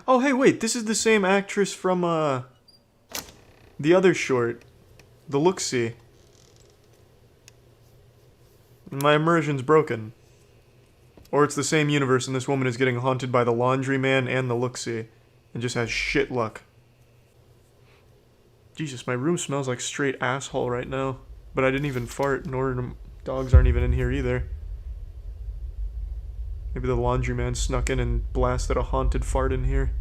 Oh, hey, wait, this is the same actress from, the other short. The Look-See. My immersion's broken. Or it's the same universe and this woman is getting haunted by the laundryman and the Look-See. And just has shit luck. Jesus, my room smells like straight asshole right now. But I didn't even fart, nor dogs aren't even in here either. Maybe the laundryman snuck in and blasted a haunted fart in here.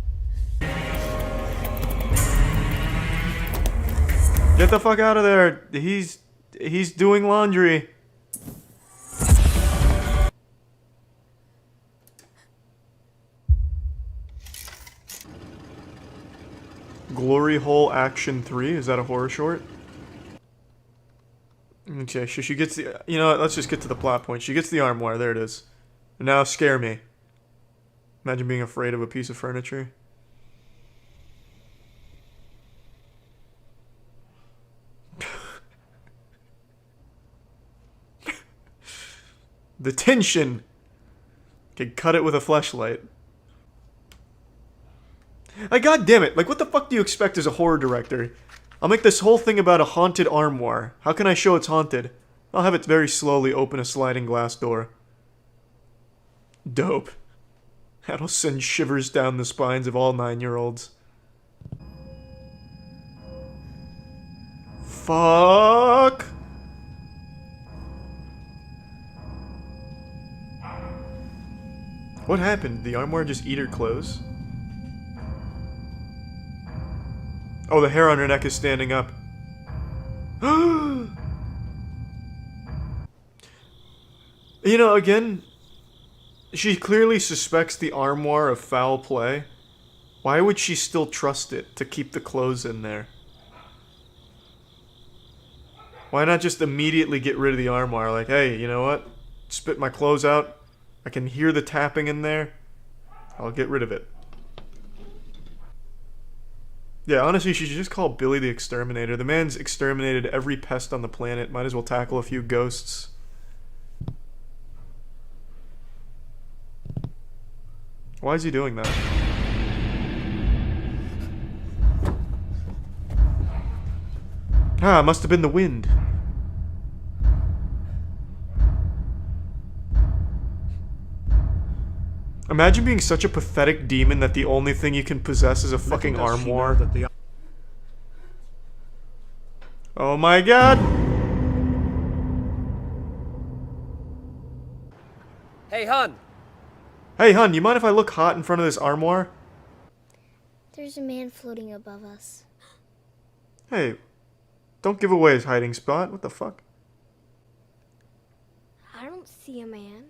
Get the fuck out of there! He's doing laundry. Glory Hole Action 3? Is that a horror short? Okay, so she gets the... You know what, let's just get to the plot point. She gets the armoire, there it is. Now scare me. Imagine being afraid of a piece of furniture. The tension! Could cut it with a fleshlight. Like, god damn it, like what the fuck do you expect as a horror director? I'll make this whole thing about a haunted armoire. How can I show it's haunted? I'll have it very slowly open a sliding glass door. Dope. That'll send shivers down the spines of all 9-year-olds. Fuck! What happened? Did the armoire just eat her clothes? Oh, the hair on her neck is standing up. You know, again, she clearly suspects the armoire of foul play. Why would she still trust it to keep the clothes in there? Why not just immediately get rid of the armoire? Like, hey, you know what? Spit my clothes out. I can hear the tapping in there. I'll get rid of it. Yeah, honestly, she should just call Billy the Exterminator. The man's exterminated every pest on the planet. Might as well tackle a few ghosts. Why is he doing that? Ah, it must have been the wind. Imagine being such a pathetic demon that the only thing you can possess is a fucking armoire. Oh my god! Hey, hun! Hey, hun, you mind if I look hot in front of this armoire? There's a man floating above us. Hey, don't give away his hiding spot. What the fuck? I don't see a man.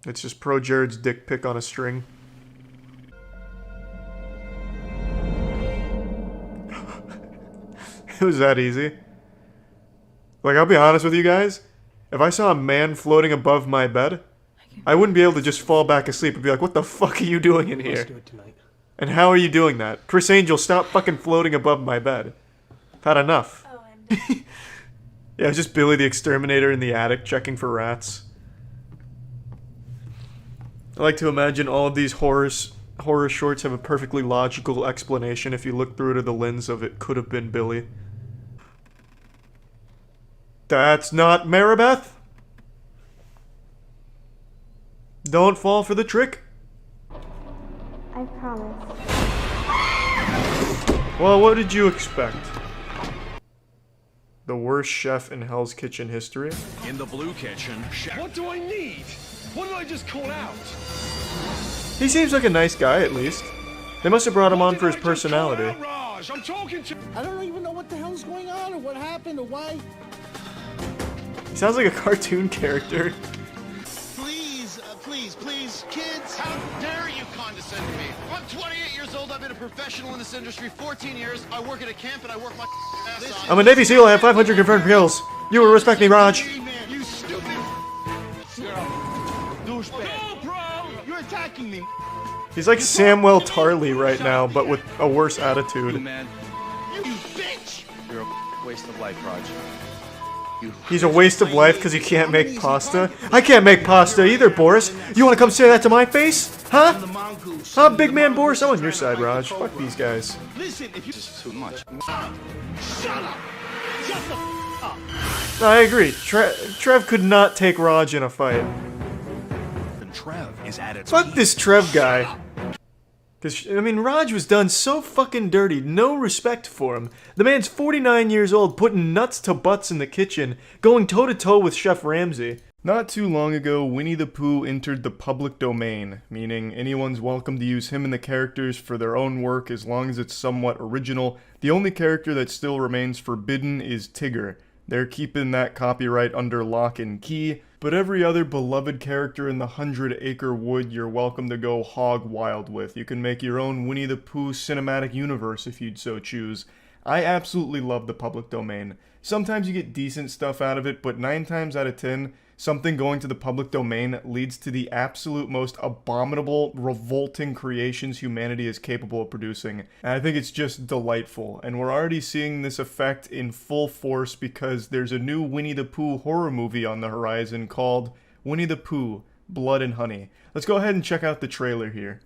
It's just Pro Jared's dick pic on a string. It was that easy. Like, I'll be honest with you guys. If I saw a man floating above my bed, I wouldn't be able to just fall back asleep and be like, what the fuck are you doing in here? Let's do it tonight. And how are you doing that? Chris Angel, stop fucking floating above my bed. I've had enough. Oh, Yeah, it's just Billy the Exterminator in the attic checking for rats. I like to imagine all of these horror shorts have a perfectly logical explanation if you look through it to the lens of it could have been Billy. That's not Maribeth! Don't fall for the trick! I promise. Well, what did you expect? The worst chef in Hell's Kitchen history? In the blue kitchen, chef. What do I need? What did I just call out? He seems like a nice guy, at least. They must have brought him on for his personality. Raj, I'm talking to. I don't even know what the hell's going on or what happened or why. He sounds like a cartoon character. Please, kids, how dare you condescend to me? I'm 28 years old, I've been a professional in this industry 14 years, I work at a camp and I work my ass off. I'm a Navy SEAL, I have 500 confirmed kills. You will respect me, Raj. You stupid douchebag. No, bro! You're attacking me. He's like Samuel Tarly right now, but with a worse attitude. Man, You bitch! you're a waste of life, Raj. He's a waste of life because he can't make pasta. I can't make pasta either, Boris. You want to come say that to my face? Huh? Huh, big man Boris? I'm on your side, Raj. Fuck these guys. Listen, if you Just too much. shut up, shut the up. No, I agree. Trev could not take Raj in a fight. And Trev is at its Fuck peak. this Trev guy. Cause, I mean, Raj was done so fucking dirty, no respect for him. The man's 49 years old, putting nuts to butts in the kitchen, going toe-to-toe with Chef Ramsay. Not too long ago, Winnie the Pooh entered the public domain, meaning anyone's welcome to use him and the characters for their own work as long as it's somewhat original. The only character that still remains forbidden is Tigger. They're keeping that copyright under lock and key, but every other beloved character in the 100-acre wood you're welcome to go hog wild with. You can make your own Winnie the Pooh cinematic universe if you'd so choose. I absolutely love the public domain. Sometimes you get decent stuff out of it, but 9 times out of 10, something going to the public domain leads to the absolute most abominable, revolting creations humanity is capable of producing. And I think it's just delightful. And we're already seeing this effect in full force because there's a new Winnie the Pooh horror movie on the horizon called Winnie the Pooh, Blood and Honey. Let's go ahead and check out the trailer here.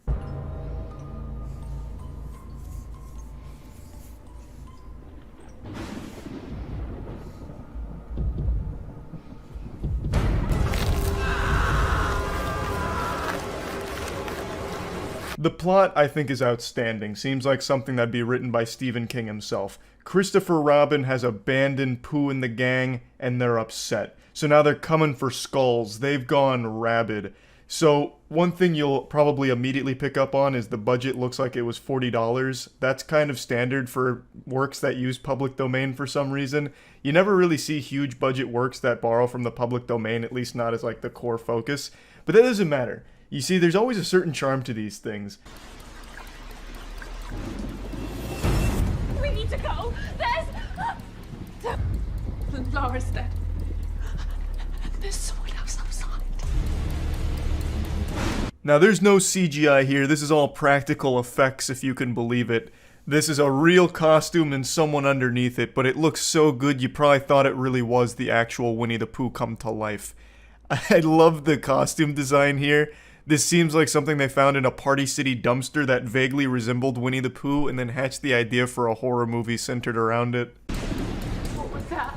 The plot, I think, is outstanding. Seems like something that'd be written by Stephen King himself. Christopher Robin has abandoned Pooh and the gang, and they're upset. So now they're coming for skulls. They've gone rabid. So one thing you'll probably immediately pick up on is the budget looks like it was $40. That's kind of standard for works that use public domain for some reason. You never really see huge budget works that borrow from the public domain, at least not as like the core focus. But that doesn't matter. You see, there's always a certain charm to these things. We need to go. Laura's dead. There's someone else outside. Now, there's no CGI here. This is all practical effects, if you can believe it. This is a real costume and someone underneath it, but it looks so good you probably thought it really was the actual Winnie the Pooh come to life. I love the costume design here. This seems like something they found in a Party City dumpster that vaguely resembled Winnie the Pooh and then hatched the idea for a horror movie centered around it. What was that?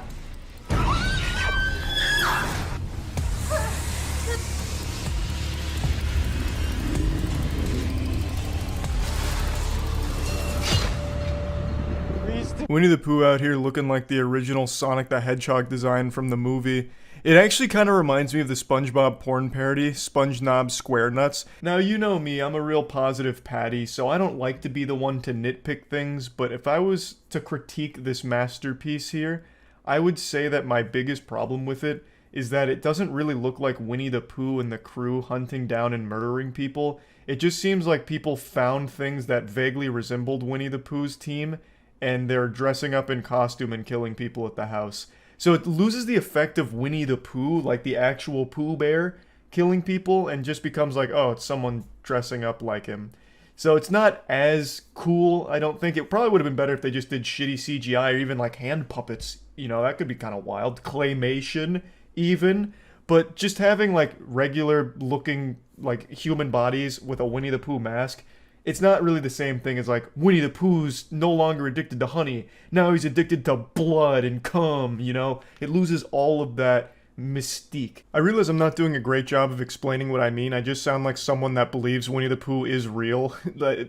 Winnie the Pooh out here looking like the original Sonic the Hedgehog design from the movie. It actually kind of reminds me of the SpongeBob porn parody, SpongeNob Square Nuts. Now, you know me, I'm a real positive Patty, so I don't like to be the one to nitpick things, but if I was to critique this masterpiece here, I would say that my biggest problem with it is that it doesn't really look like Winnie the Pooh and the crew hunting down and murdering people. It just seems like people found things that vaguely resembled Winnie the Pooh's team, and they're dressing up in costume and killing people at the house. So it loses the effect of Winnie the Pooh, like the actual Pooh Bear, killing people, and just becomes like, oh, it's someone dressing up like him. So it's not as cool, I don't think. It probably would have been better if they just did shitty CGI or even like hand puppets. You know, that could be kind of wild. Claymation, even. But just having like regular looking like human bodies with a Winnie the Pooh mask, it's not really the same thing as like Winnie the Pooh's no longer addicted to honey. Now he's addicted to blood and cum, you know? It loses all of that mystique. I realize I'm not doing a great job of explaining what I mean. I just sound like someone that believes Winnie the Pooh is real.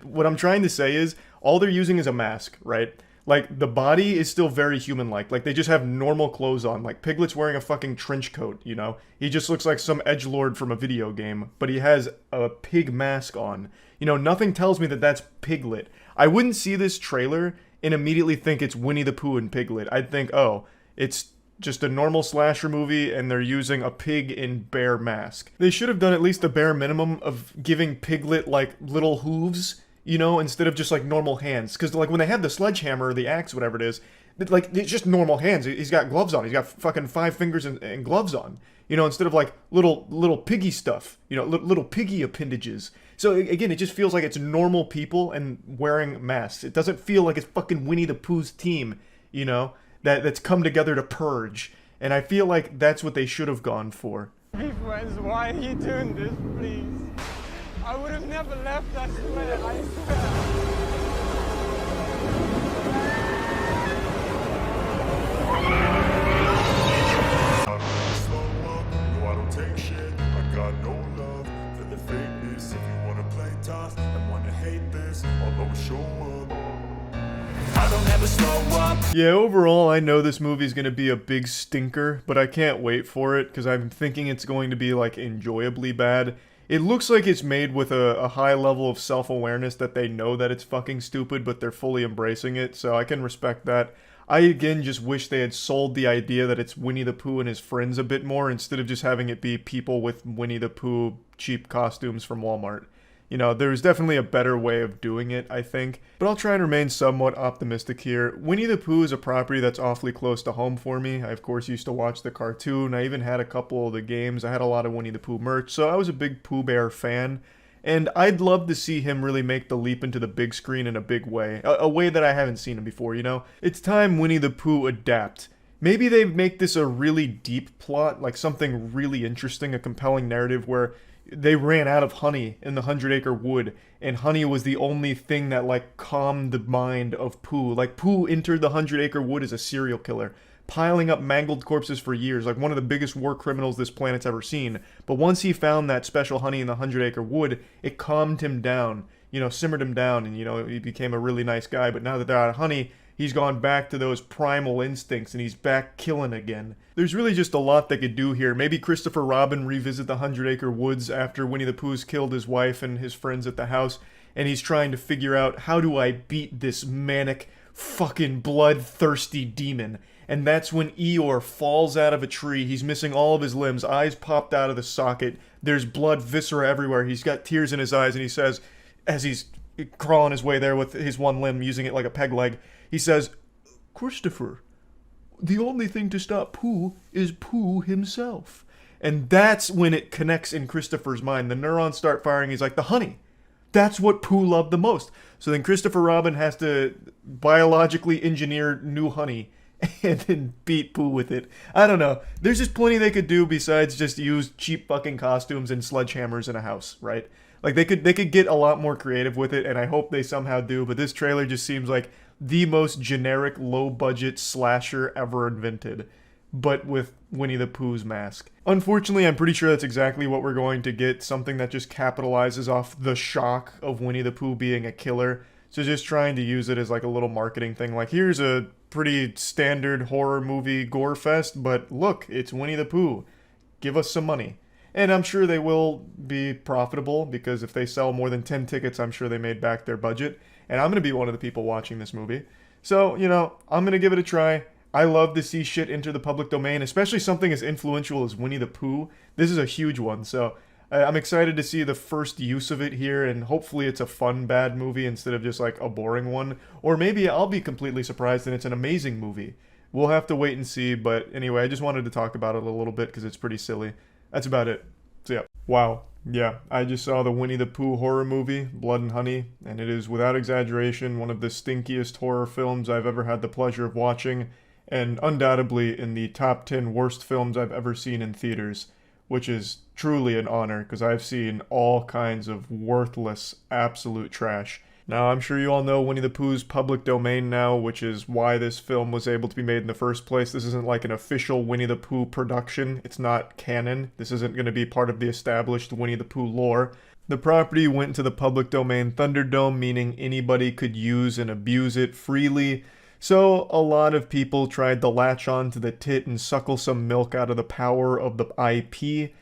What I'm trying to say is all they're using is a mask, right? Like, the body is still very human-like. Like, they just have normal clothes on. Like, Piglet's wearing a fucking trench coat, you know? He just looks like some edgelord from a video game, but he has a pig mask on. You know, nothing tells me that that's Piglet. I wouldn't see this trailer and immediately think it's Winnie the Pooh and Piglet. I'd think, oh, it's just a normal slasher movie and they're using a pig in bear mask. They should have done at least the bare minimum of giving Piglet, like, little hooves, you know, instead of just, like, normal hands. Because, like, when they have the sledgehammer or the axe, whatever it is, like, it's just normal hands. He's got gloves on. He's got fucking 5 fingers and gloves on. You know, instead of, like, little piggy stuff. You know, little piggy appendages. So, again, it just feels like it's normal people and wearing masks. It doesn't feel like it's fucking Winnie the Pooh's team, you know, that's come together to purge. And I feel like that's what they should have gone for. Be friends, why are you doing this, please? I would have never left, I swear, I swear. No, I don't take shit. I got no love for the fakeness. If you wanna play tough and wanna hate this, I'll always show up. I don't ever slow up. Yeah, overall, I know this movie's gonna be a big stinker, but I can't wait for it, because I'm thinking it's going to be, like, enjoyably bad. It looks like it's made with a high level of self-awareness that they know that it's fucking stupid, but they're fully embracing it, so I can respect that. I, again, just wish they had sold the idea that it's Winnie the Pooh and his friends a bit more, instead of just having it be people with Winnie the Pooh cheap costumes from Walmart. You know, there's definitely a better way of doing it, I think. But I'll try and remain somewhat optimistic here. Winnie the Pooh is a property that's awfully close to home for me. I, of course, used to watch the cartoon. I even had a couple of the games. I had a lot of Winnie the Pooh merch, so I was a big Pooh Bear fan. And I'd love to see him really make the leap into the big screen in a big way. A way that I haven't seen him before, you know? It's time Winnie the Pooh adapt. Maybe they make this a really deep plot, like something really interesting, a compelling narrative where they ran out of honey in the 100-Acre Wood, and honey was the only thing that, like, calmed the mind of Pooh. Like, Pooh entered the 100-Acre Wood as a serial killer, piling up mangled corpses for years, like one of the biggest war criminals this planet's ever seen. But once he found that special honey in the 100-Acre Wood, it calmed him down, you know, simmered him down, and, you know, he became a really nice guy. But now that they're out of honey, he's gone back to those primal instincts, and he's back killing again. There's really just a lot they could do here. Maybe Christopher Robin revisit the 100-Acre Woods after Winnie the Pooh's killed his wife and his friends at the house, and he's trying to figure out, how do I beat this manic, fucking bloodthirsty demon? And that's when Eeyore falls out of a tree. He's missing all of his limbs, eyes popped out of the socket. There's blood, viscera everywhere. He's got tears in his eyes, and he says, as he's crawling his way there with his one limb, using it like a peg leg, he says, "Christopher, the only thing to stop Pooh is Pooh himself." And that's when it connects in Christopher's mind. The neurons start firing. He's like, the honey. That's what Pooh loved the most. So then Christopher Robin has to biologically engineer new honey and then beat Pooh with it. I don't know. There's just plenty they could do besides just use cheap fucking costumes and sledgehammers in a house, right? Like, they could get a lot more creative with it, and I hope they somehow do, but this trailer just seems like the most generic, low-budget slasher ever invented, but with Winnie the Pooh's mask. Unfortunately, I'm pretty sure that's exactly what we're going to get, something that just capitalizes off the shock of Winnie the Pooh being a killer. So just trying to use it as like a little marketing thing, like, here's a pretty standard horror movie gore fest, but look, it's Winnie the Pooh. Give us some money. And I'm sure they will be profitable, because if they sell more than 10 tickets, I'm sure they made back their budget. And I'm going to be one of the people watching this movie. So, you know, I'm going to give it a try. I love to see shit enter the public domain, especially something as influential as Winnie the Pooh. This is a huge one, so I'm excited to see the first use of it here, and hopefully it's a fun, bad movie instead of just like a boring one. Or maybe I'll be completely surprised and it's an amazing movie. We'll have to wait and see, but anyway, I just wanted to talk about it a little bit because it's pretty silly. That's about it. So yeah. Wow. Yeah, I just saw the Winnie the Pooh horror movie, Blood and Honey, and it is, without exaggeration, one of the stinkiest horror films I've ever had the pleasure of watching, and undoubtedly in the top 10 worst films I've ever seen in theaters, which is truly an honor, because I've seen all kinds of worthless, absolute trash. Now, I'm sure you all know Winnie the Pooh's public domain now, which is why this film was able to be made in the first place. This isn't like an official Winnie the Pooh production. It's not canon. This isn't going to be part of the established Winnie the Pooh lore. The property went to the public domain Thunderdome, meaning anybody could use and abuse it freely. So a lot of people tried to latch on to the tit and suckle some milk out of the power of the IP.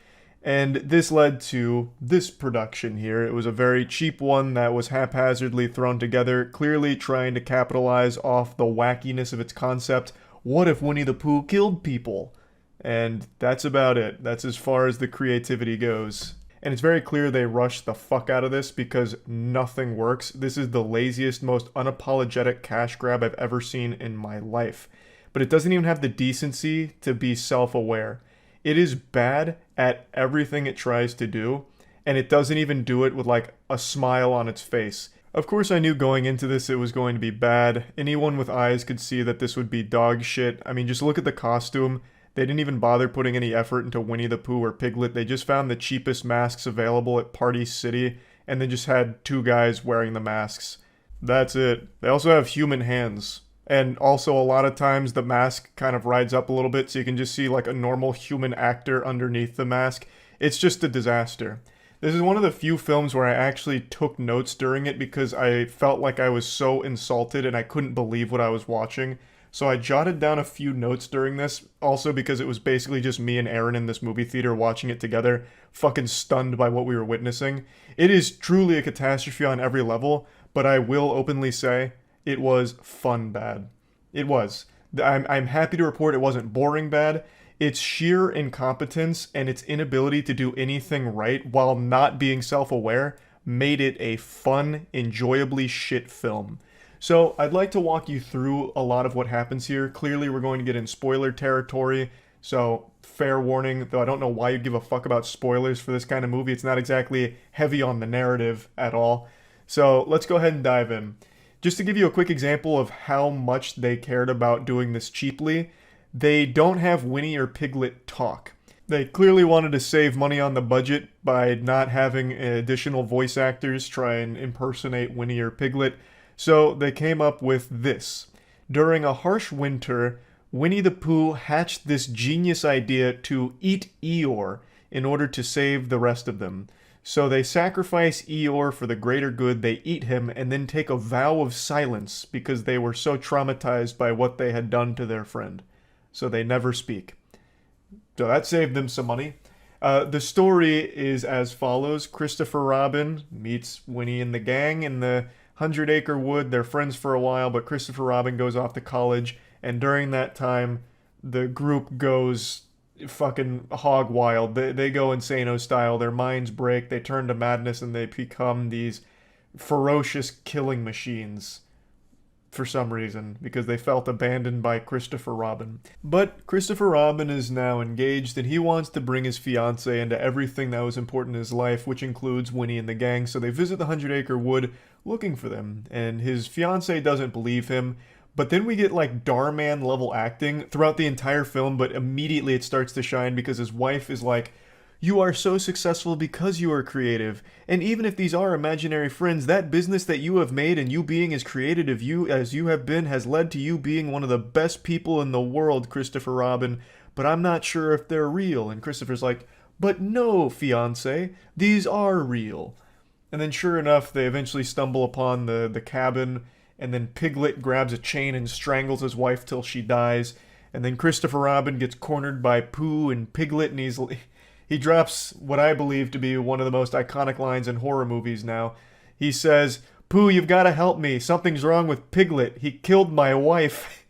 And this led to this production here. It was a very cheap one that was haphazardly thrown together, clearly trying to capitalize off the wackiness of its concept. What if Winnie the Pooh killed people? And that's about it. That's as far as the creativity goes. And it's very clear they rushed the fuck out of this because nothing works. This is the laziest, most unapologetic cash grab I've ever seen in my life. But it doesn't even have the decency to be self-aware. It is bad at everything it tries to do, and it doesn't even do it with like a smile on its face. Of course, I knew going into this it was going to be bad. Anyone with eyes could see that this would be dog shit. I mean, just look at the costume. They didn't even bother putting any effort into Winnie the Pooh or Piglet. They just found the cheapest masks available at Party City and then just had two guys wearing the masks. That's it. They also have human hands. And also a lot of times the mask kind of rides up a little bit so you can just see like a normal human actor underneath the mask. It's just a disaster. This is one of the few films where I actually took notes during it because I felt like I was so insulted and I couldn't believe what I was watching. So I jotted down a few notes during this, also because it was basically just me and Aaron in this movie theater watching it together, fucking stunned by what we were witnessing. It is truly a catastrophe on every level, but I will openly say it was fun bad. It was. I'm happy to report it wasn't boring bad. Its sheer incompetence and its inability to do anything right while not being self-aware made it a fun, enjoyably shit film. So I'd like to walk you through a lot of what happens here. Clearly we're going to get in spoiler territory, so fair warning, though I don't know why you give a fuck about spoilers for this kind of movie. It's not exactly heavy on the narrative at all. So let's go ahead and dive in. Just to give you a quick example of how much they cared about doing this cheaply, they don't have Winnie or Piglet talk. They clearly wanted to save money on the budget by not having additional voice actors try and impersonate Winnie or Piglet, so they came up with this. During a harsh winter, Winnie the Pooh hatched this genius idea to eat Eeyore in order to save the rest of them. So they sacrifice Eeyore for the greater good, they eat him, and then take a vow of silence because they were so traumatized by what they had done to their friend. So they never speak. So that saved them some money. The story is as follows. Christopher Robin meets Winnie and the gang in the 100-acre wood. They're friends for a while, but Christopher Robin goes off to college, and during that time, the group goes fucking hog wild. They go Insano style. Their minds break. They turn to madness, and they become these ferocious killing machines for some reason, because they felt abandoned by Christopher Robin. But Christopher Robin is now engaged, and he wants to bring his fiancée into everything that was important in his life, which includes Winnie and the gang. So they visit the 100-acre wood looking for them, and his fiancée doesn't believe him. But then we get like Darman level acting throughout the entire film, but immediately it starts to shine because his wife is like, "You are so successful because you are creative. And even if these are imaginary friends, that business that you have made and you being as creative as you have been has led to you being one of the best people in the world, Christopher Robin. But I'm not sure if they're real." And Christopher's like, "But no, fiancé, these are real." And then sure enough, they eventually stumble upon the cabin, and then Piglet grabs a chain and strangles his wife till she dies. And then Christopher Robin gets cornered by Pooh and Piglet, and he drops what I believe to be one of the most iconic lines in horror movies now. He says, "Pooh, you've got to help me. Something's wrong with Piglet. He killed my wife."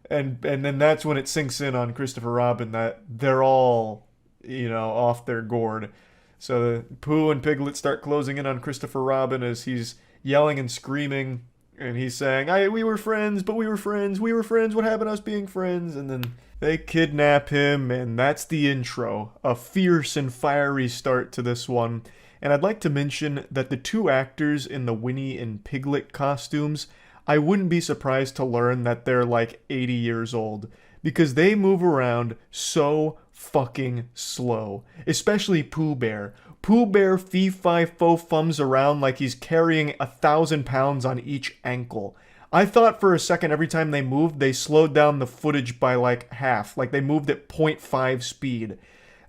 and then that's when it sinks in on Christopher Robin that they're all, off their gourd. So Pooh and Piglet start closing in on Christopher Robin as he's yelling and screaming. And he's saying, "We were friends, but we were friends. We were friends. What happened to us being friends?" And then they kidnap him, and that's the intro. A fierce and fiery start to this one. And I'd like to mention that the two actors in the Winnie and Piglet costumes, I wouldn't be surprised to learn that they're like 80 years old, because they move around so fucking slow. Especially Pooh Bear. Pooh Bear fee-fi-fo-fums around like he's carrying 1,000 pounds on each ankle. I thought for a second every time they moved, they slowed down the footage by like half. Like they moved at 0.5 speed.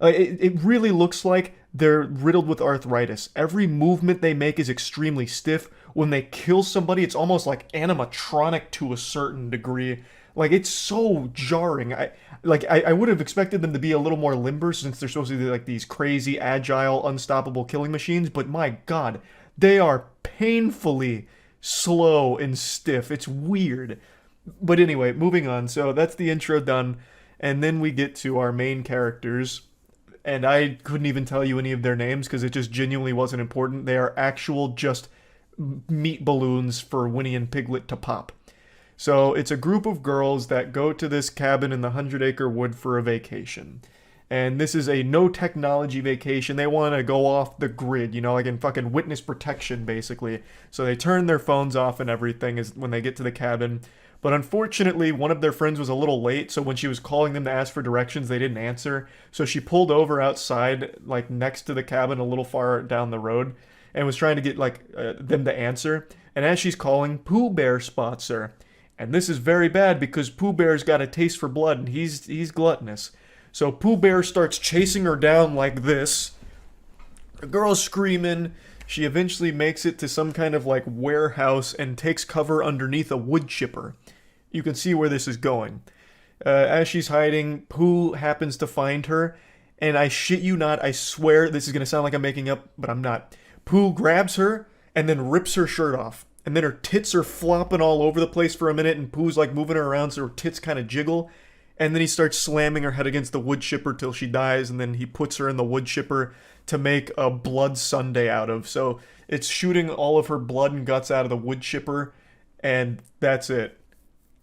It really looks like they're riddled with arthritis. Every movement they make is extremely stiff. When they kill somebody, it's almost like animatronic to a certain degree. Like, it's so jarring. I would have expected them to be a little more limber since they're supposed to be like these crazy, agile, unstoppable killing machines. But my god, they are painfully slow and stiff. It's weird. But anyway, moving on. So that's the intro done. And then we get to our main characters. And I couldn't even tell you any of their names because it just genuinely wasn't important. They are actual just meat balloons for Winnie and Piglet to pop. So it's a group of girls that go to this cabin in the 100-acre wood for a vacation. And this is a no technology vacation. They want to go off the grid, you know, like in fucking witness protection, basically. So they turn their phones off and everything is when they get to the cabin. But unfortunately, one of their friends was a little late, so when she was calling them to ask for directions, they didn't answer. So she pulled over outside, like next to the cabin, a little far down the road, and was trying to get like them to answer. And as she's calling, Pooh Bear spots her. And this is very bad because Pooh Bear's got a taste for blood, and he's gluttonous. So Pooh Bear starts chasing her down like this. The girl's screaming. She eventually makes it to some kind of like warehouse and takes cover underneath a wood chipper. You can see where this is going. As she's hiding, Pooh happens to find her. And I shit you not, I swear this is going to sound like I'm making up, but I'm not. Pooh grabs her and then rips her shirt off. And then her tits are flopping all over the place for a minute, and Pooh's like moving her around so her tits kind of jiggle. And then he starts slamming her head against the wood chipper till she dies, and then he puts her in the wood chipper to make a blood sundae out of. So it's shooting all of her blood and guts out of the wood chipper, and that's it.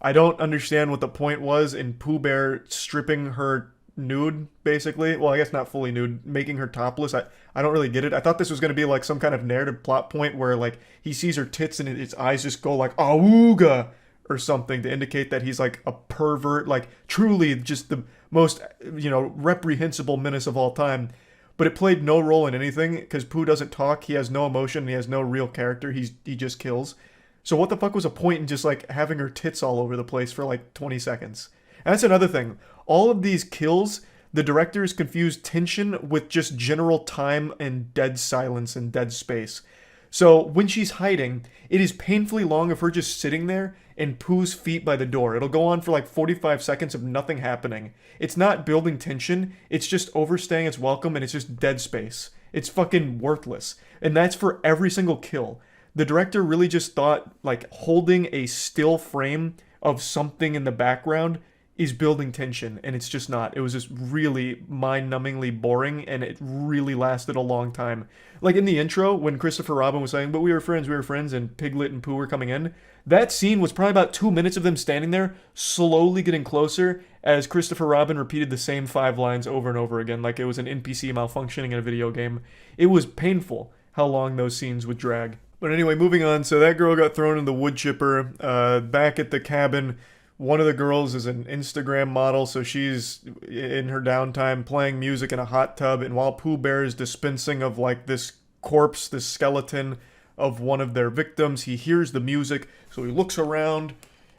I don't understand what the point was in Pooh Bear stripping her nude, basically. Well, I guess not fully nude, making her topless. I don't really get it. I thought this was going to be like some kind of narrative plot point where like he sees her tits and his eyes just go like, awooga, or something to indicate that he's like a pervert, like truly just the most, you know, reprehensible menace of all time. But it played no role in anything because Pooh doesn't talk, he has no emotion, he has no real character, he just kills. So what the fuck was a point in just like having her tits all over the place for like 20 seconds? And that's another thing. All of these kills, the directors confused tension with just general time and dead silence and dead space. So when she's hiding, it is painfully long of her just sitting there and Pooh's feet by the door. It'll go on for like 45 seconds of nothing happening. It's not building tension, it's just overstaying its welcome, and it's just dead space. It's fucking worthless. And that's for every single kill. The director really just thought like holding a still frame of something in the background is building tension, and it's just not. It was just really mind-numbingly boring, and it really lasted a long time. Like in the intro, when Christopher Robin was saying, but we were friends, and Piglet and Pooh were coming in, that scene was probably about 2 minutes of them standing there, slowly getting closer, as Christopher Robin repeated the same 5 lines over and over again, like it was an NPC malfunctioning in a video game. It was painful how long those scenes would drag. But anyway, moving on, so that girl got thrown in the wood chipper. Back at the cabin, one of the girls is an Instagram model, so she's in her downtime playing music in a hot tub, and while Pooh Bear is dispensing of like this corpse, this skeleton of one of their victims, he hears the music, so he looks around,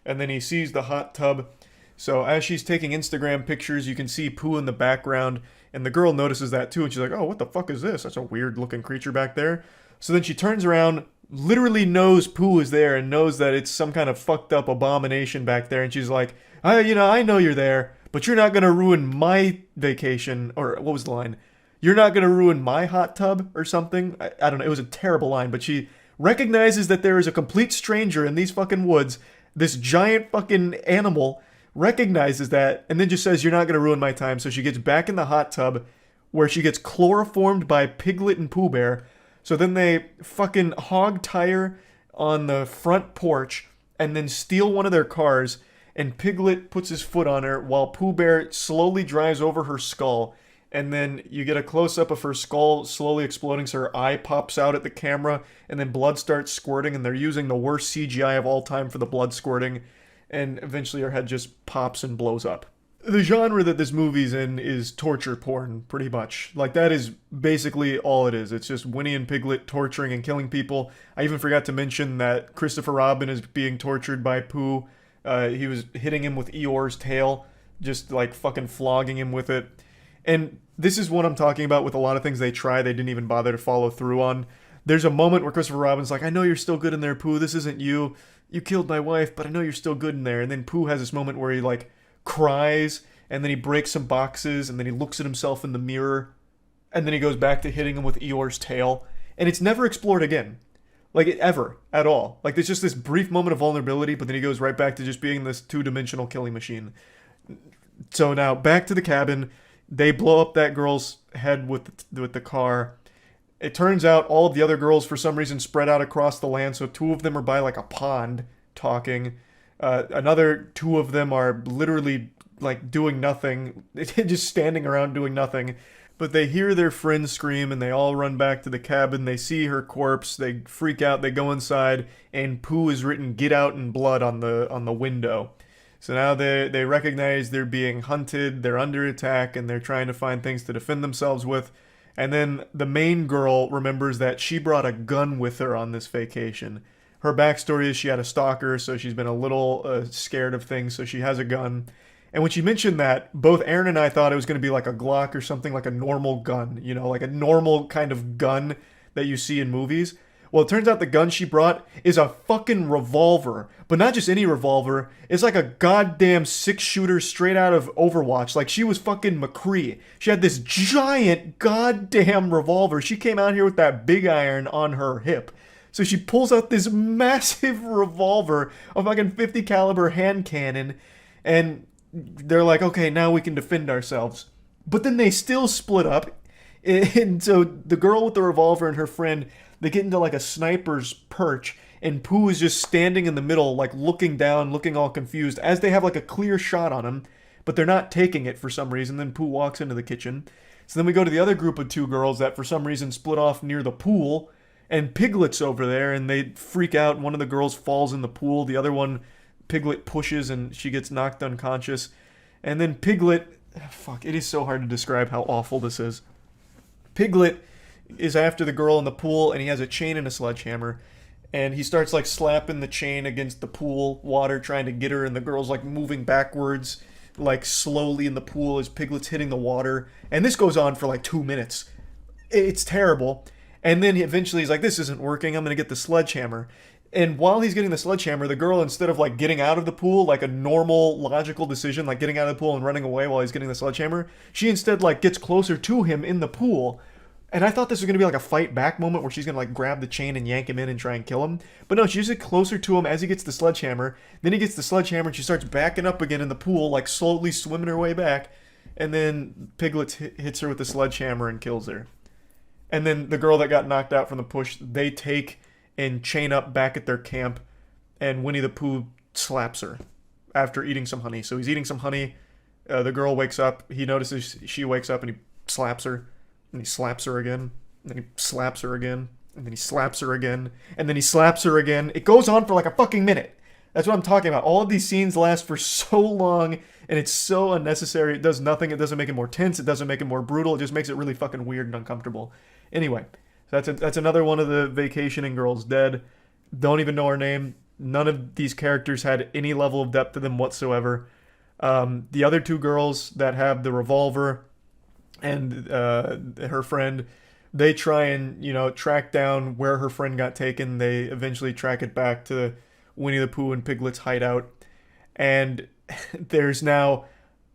and then he sees the hot tub. So as she's taking Instagram pictures, you can see Pooh in the background, and the girl notices that too, and she's like, oh, what the fuck is this? That's a weird looking creature back there. So then she turns around, literally knows Pooh is there and knows that it's some kind of fucked up abomination back there, and she's like, I know you're there, but you're not gonna ruin my vacation, or what was the line? You're not gonna ruin my hot tub, or something? I don't know, it was a terrible line, but she recognizes that there is a complete stranger in these fucking woods, this giant fucking animal recognizes that, and then just says, you're not gonna ruin my time, so she gets back in the hot tub, where she gets chloroformed by Piglet and Pooh Bear. So then they fucking hog tire on the front porch and then steal one of their cars, and Piglet puts his foot on her while Pooh Bear slowly drives over her skull, and then you get a close-up of her skull slowly exploding so her eye pops out at the camera, and then blood starts squirting, and they're using the worst CGI of all time for the blood squirting, and eventually her head just pops and blows up. The genre that this movie's in is torture porn, pretty much. Like, that is basically all it is. It's just Winnie and Piglet torturing and killing people. I even forgot to mention that Christopher Robin is being tortured by Pooh. He was hitting him with Eeyore's tail, just like fucking flogging him with it. And this is what I'm talking about with a lot of things they try they didn't even bother to follow through on. There's a moment where Christopher Robin's like, I know you're still good in there, Pooh. This isn't you. You killed my wife, but I know you're still good in there. And then Pooh has this moment where he like cries, and then he breaks some boxes, and then he looks at himself in the mirror, and then he goes back to hitting him with Eeyore's tail, and it's never explored again. Like, ever, at all. Like, there's just this brief moment of vulnerability, but then he goes right back to just being this two-dimensional killing machine. So now, back to the cabin, they blow up that girl's head with the car. It turns out all of the other girls, for some reason, spread out across the land, so 2 of them are by, like, a pond, talking. Another 2 of them are literally like doing nothing, just standing around doing nothing. But they hear their friend scream and they all run back to the cabin. They see her corpse. They freak out. They go inside and Pooh is written "Get out" in blood on the window. So now they recognize they're being hunted. They're under attack and they're trying to find things to defend themselves with. And then the main girl remembers that she brought a gun with her on this vacation. Her backstory is she had a stalker, so she's been a little scared of things, so she has a gun. And when she mentioned that, both Aaron and I thought it was going to be like a Glock or something, like a normal gun, you know, like a normal kind of gun that you see in movies. Well, it turns out the gun she brought is a fucking revolver. But not just any revolver. It's like a goddamn 6-shooter straight out of Overwatch. Like, she was fucking McCree. She had this giant goddamn revolver. She came out here with that big iron on her hip. So she pulls out this massive revolver, a fucking 50 caliber hand cannon, and they're like, okay, now we can defend ourselves. But then they still split up. And so the girl with the revolver and her friend, they get into like a sniper's perch, and Pooh is just standing in the middle, like looking down, looking all confused, as they have like a clear shot on him, but they're not taking it for some reason. Then Pooh walks into the kitchen. So then we go to the other group of 2 girls that for some reason split off near the pool, and Piglet's over there, and they freak out. One of the girls falls in the pool. The other one, Piglet pushes, and she gets knocked unconscious. And then Piglet... Fuck, it is so hard to describe how awful this is. Piglet is after the girl in the pool, and he has a chain and a sledgehammer. And he starts, like, slapping the chain against the pool water, trying to get her, and the girl's, like, moving backwards, like, slowly in the pool as Piglet's hitting the water. And this goes on for, like, 2 minutes. It's terrible. And then eventually he's like, this isn't working, I'm going to get the sledgehammer. And while he's getting the sledgehammer, the girl, instead of like getting out of the pool, like a normal logical decision, like getting out of the pool and running away while he's getting the sledgehammer, she instead like gets closer to him in the pool. And I thought this was going to be like a fight back moment where she's going to like grab the chain and yank him in and try and kill him. But no, she just gets closer to him as he gets the sledgehammer. Then he gets the sledgehammer and she starts backing up again in the pool, like slowly swimming her way back. And then Piglet hits her with the sledgehammer and kills her. And then the girl that got knocked out from the push, they take and chain up back at their camp, and Winnie the Pooh slaps her after eating some honey. So he's eating some honey, the girl wakes up, he notices she wakes up, and he slaps her, and he slaps her again, and then he slaps her again, and then he slaps her again, and then he slaps her again. It goes on for like a fucking minute. That's what I'm talking about. All of these scenes last for so long, and it's so unnecessary. It does nothing. It doesn't make it more tense. It doesn't make it more brutal. It just makes it really fucking weird and uncomfortable. Anyway, that's another one of the vacationing girls dead. Don't even know her name. None of these characters had any level of depth to them whatsoever. The other 2 girls that have the revolver and her friend, they try and, you know, track down where her friend got taken. They eventually track it back to Winnie the Pooh and Piglet's hideout. And there's now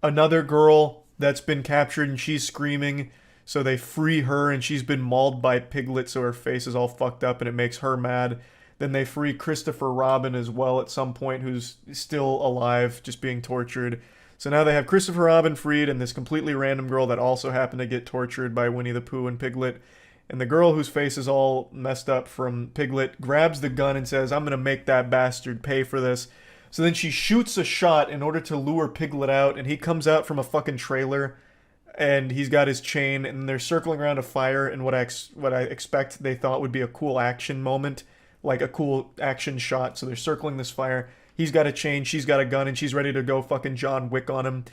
another girl that's been captured and she's screaming. So they free her and she's been mauled by Piglet, so her face is all fucked up and it makes her mad. Then they free Christopher Robin as well at some point, who's still alive, just being tortured. So now they have Christopher Robin freed and this completely random girl that also happened to get tortured by Winnie the Pooh and Piglet. And the girl whose face is all messed up from Piglet grabs the gun and says, I'm going to make that bastard pay for this. So then she shoots a shot in order to lure Piglet out, and he comes out from a fucking trailer, and he's got his chain, and they're circling around a fire in what I expect they thought would be a cool action moment, like a cool action shot. So they're circling this fire. He's got a chain, she's got a gun, and she's ready to go fucking John Wick on him.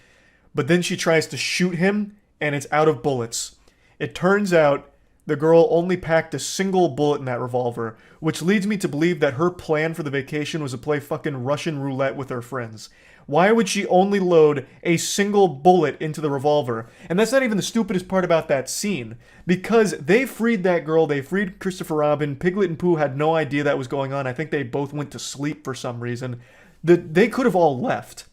But then she tries to shoot him, and it's out of bullets. It turns out the girl only packed a single bullet in that revolver, which leads me to believe that her plan for the vacation was to play fucking Russian roulette with her friends. Why would she only load a single bullet into the revolver? And that's not even the stupidest part about that scene. Because they freed that girl, they freed Christopher Robin, Piglet and Pooh had no idea that was going on. I think they both went to sleep for some reason. They could have all left.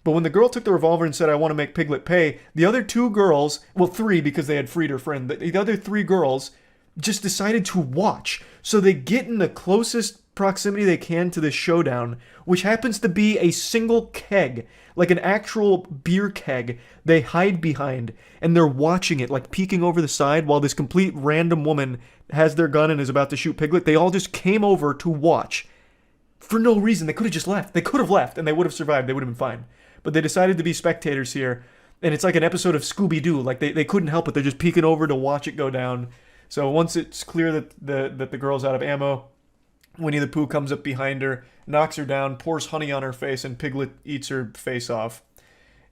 But when the girl took the revolver and said, I want to make Piglet pay, the other 2 girls, well 3 because they had freed her friend, the other 3 girls just decided to watch. So they get in the closest proximity they can to this showdown, which happens to be a single keg, like an actual beer keg they hide behind, and they're watching it, like peeking over the side while this complete random woman has their gun and is about to shoot Piglet. They all just came over to watch. For no reason. They could have just left. They could have left and they would have survived. They would have been fine. but they decided to be spectators here. And it's like an episode of Scooby-Doo. Like, they couldn't help it. They're just peeking over to watch it go down. So once it's clear that the girl's out of ammo, Winnie the Pooh comes up behind her, knocks her down, pours honey on her face, and Piglet eats her face off.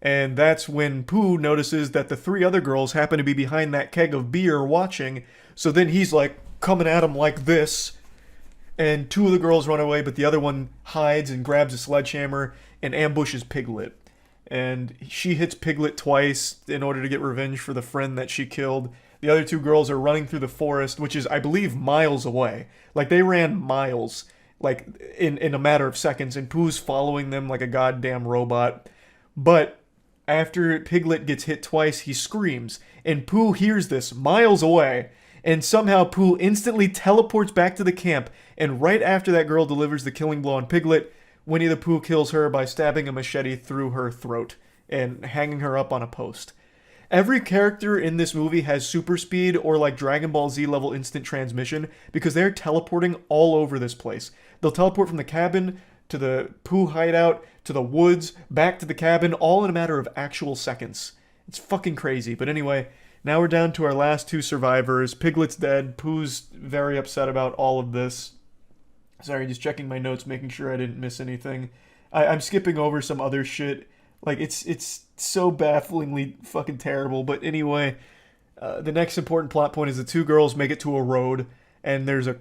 And that's when Pooh notices that the 3 other girls happen to be behind that keg of beer watching. So then he's like coming at them like this. And 2 of the girls run away, but the other one hides and grabs a sledgehammer and ambushes Piglet. And she hits Piglet twice in order to get revenge for the friend that she killed. The other 2 girls are running through the forest, which is, I believe, miles away. Like, they ran miles, like, in a matter of seconds, and Pooh's following them like a goddamn robot. But after Piglet gets hit twice, he screams, and Pooh hears this miles away, and somehow Pooh instantly teleports back to the camp, and right after that girl delivers the killing blow on Piglet, Winnie the Pooh kills her by stabbing a machete through her throat and hanging her up on a post. Every character in this movie has super speed or like Dragon Ball Z level instant transmission because they're teleporting all over this place. They'll teleport from the cabin to the Pooh hideout to the woods, back to the cabin, all in a matter of actual seconds. It's fucking crazy. But anyway, now we're down to our last 2 survivors. Piglet's dead. Pooh's very upset about all of this. Sorry, just checking my notes, making sure I didn't miss anything. I'm skipping over some other shit. Like, it's so bafflingly fucking terrible. But anyway, the next important plot point is the 2 girls make it to a road, and there's a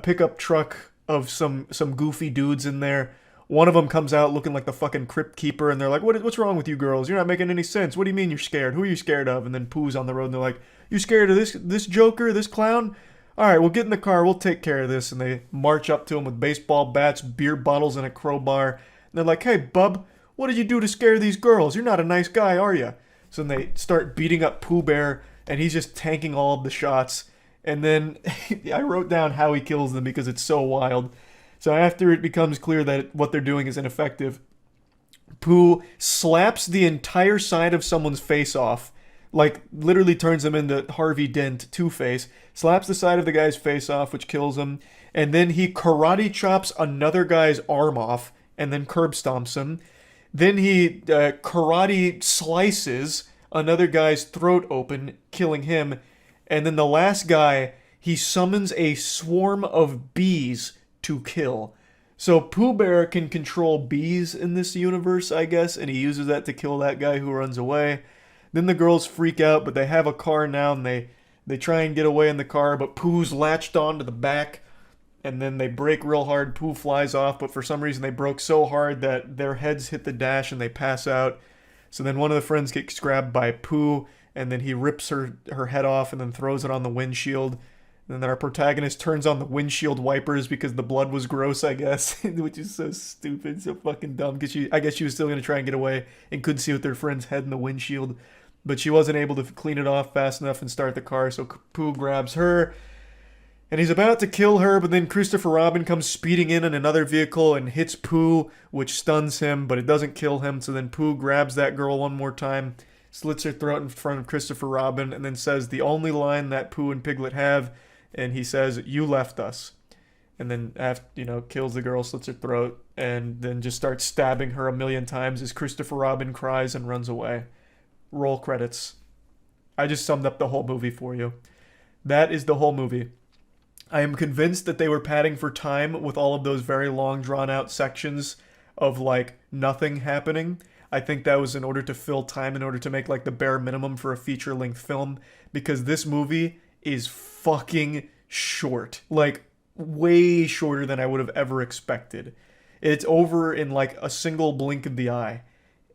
pickup truck of some goofy dudes in there. One of them comes out looking like the fucking crypt keeper, and they're like, what's wrong with you girls? You're not making any sense. What do you mean you're scared? Who are you scared of? And then Pooh's on the road, and they're like, you scared of this joker, this clown? All right, we'll get in the car. We'll take care of this. And they march up to him with baseball bats, beer bottles, and a crowbar. And they're like, hey, bub, what did you do to scare these girls? You're not a nice guy, are you? So then they start beating up Pooh Bear, and he's just tanking all of the shots. And then I wrote down how he kills them because it's so wild. So after it becomes clear that what they're doing is ineffective, Pooh slaps the entire side of someone's face off. Like, literally turns him into Harvey Dent, Two-Face, slaps the side of the guy's face off, which kills him, and then he karate chops another guy's arm off, and then curb stomps him. Then he karate slices another guy's throat open, killing him. And then the last guy, he summons a swarm of bees to kill. So Pooh Bear can control bees in this universe, I guess, and he uses that to kill that guy who runs away. Then the girls freak out, but they have a car now, and they try and get away in the car, but Pooh's latched onto the back, and then they brake real hard. Pooh flies off, but for some reason they broke so hard that their heads hit the dash and they pass out. So then one of the friends gets grabbed by Pooh, and then he rips her head off and then throws it on the windshield. And then our protagonist turns on the windshield wipers because the blood was gross, I guess, which is so stupid, so fucking dumb, because I guess she was still going to try and get away and couldn't see with their friend's head in the windshield. But she wasn't able to clean it off fast enough and start the car, so Pooh grabs her. And he's about to kill her, but then Christopher Robin comes speeding in another vehicle and hits Pooh, which stuns him, but it doesn't kill him. So then Pooh grabs that girl one more time, slits her throat in front of Christopher Robin, and then says the only line that Pooh and Piglet have, and he says, "You left us." And then, after, kills the girl, slits her throat, and then just starts stabbing her a million times as Christopher Robin cries and runs away. Roll credits. I just summed up the whole movie for you. That is the whole movie. I am convinced that they were padding for time with all of those very long, drawn-out sections of, nothing happening. I think that was in order to fill time, in order to make, the bare minimum for a feature-length film, because this movie is fucking short. Way shorter than I would have ever expected. It's over in, a single blink of the eye.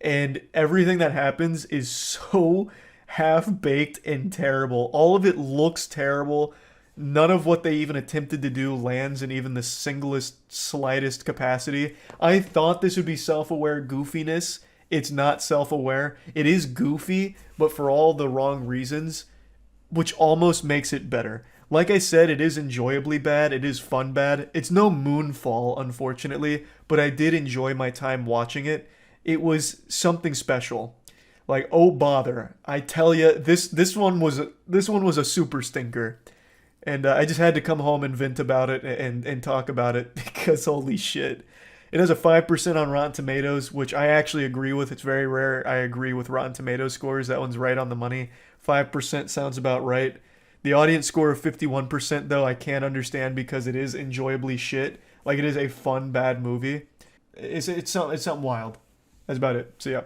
And everything that happens is so half-baked and terrible. All of it looks terrible. None of what they even attempted to do lands in even the singlest, slightest capacity. I thought this would be self-aware goofiness. It's not self-aware. It is goofy, but for all the wrong reasons, which almost makes it better. Like I said, it is enjoyably bad. It is fun bad. It's no Moonfall, unfortunately, but I did enjoy my time watching it. It was something special. Oh bother. I tell you, this one was a super stinker. And I just had to come home and vent about it and talk about it because holy shit. It has a 5% on Rotten Tomatoes, which I actually agree with. It's very rare I agree with Rotten Tomatoes scores. That one's right on the money. 5% sounds about right. The audience score of 51%, though, I can't understand because it is enjoyably shit. Like, it is a fun, bad movie. It's something wild. That's about it. So, yeah.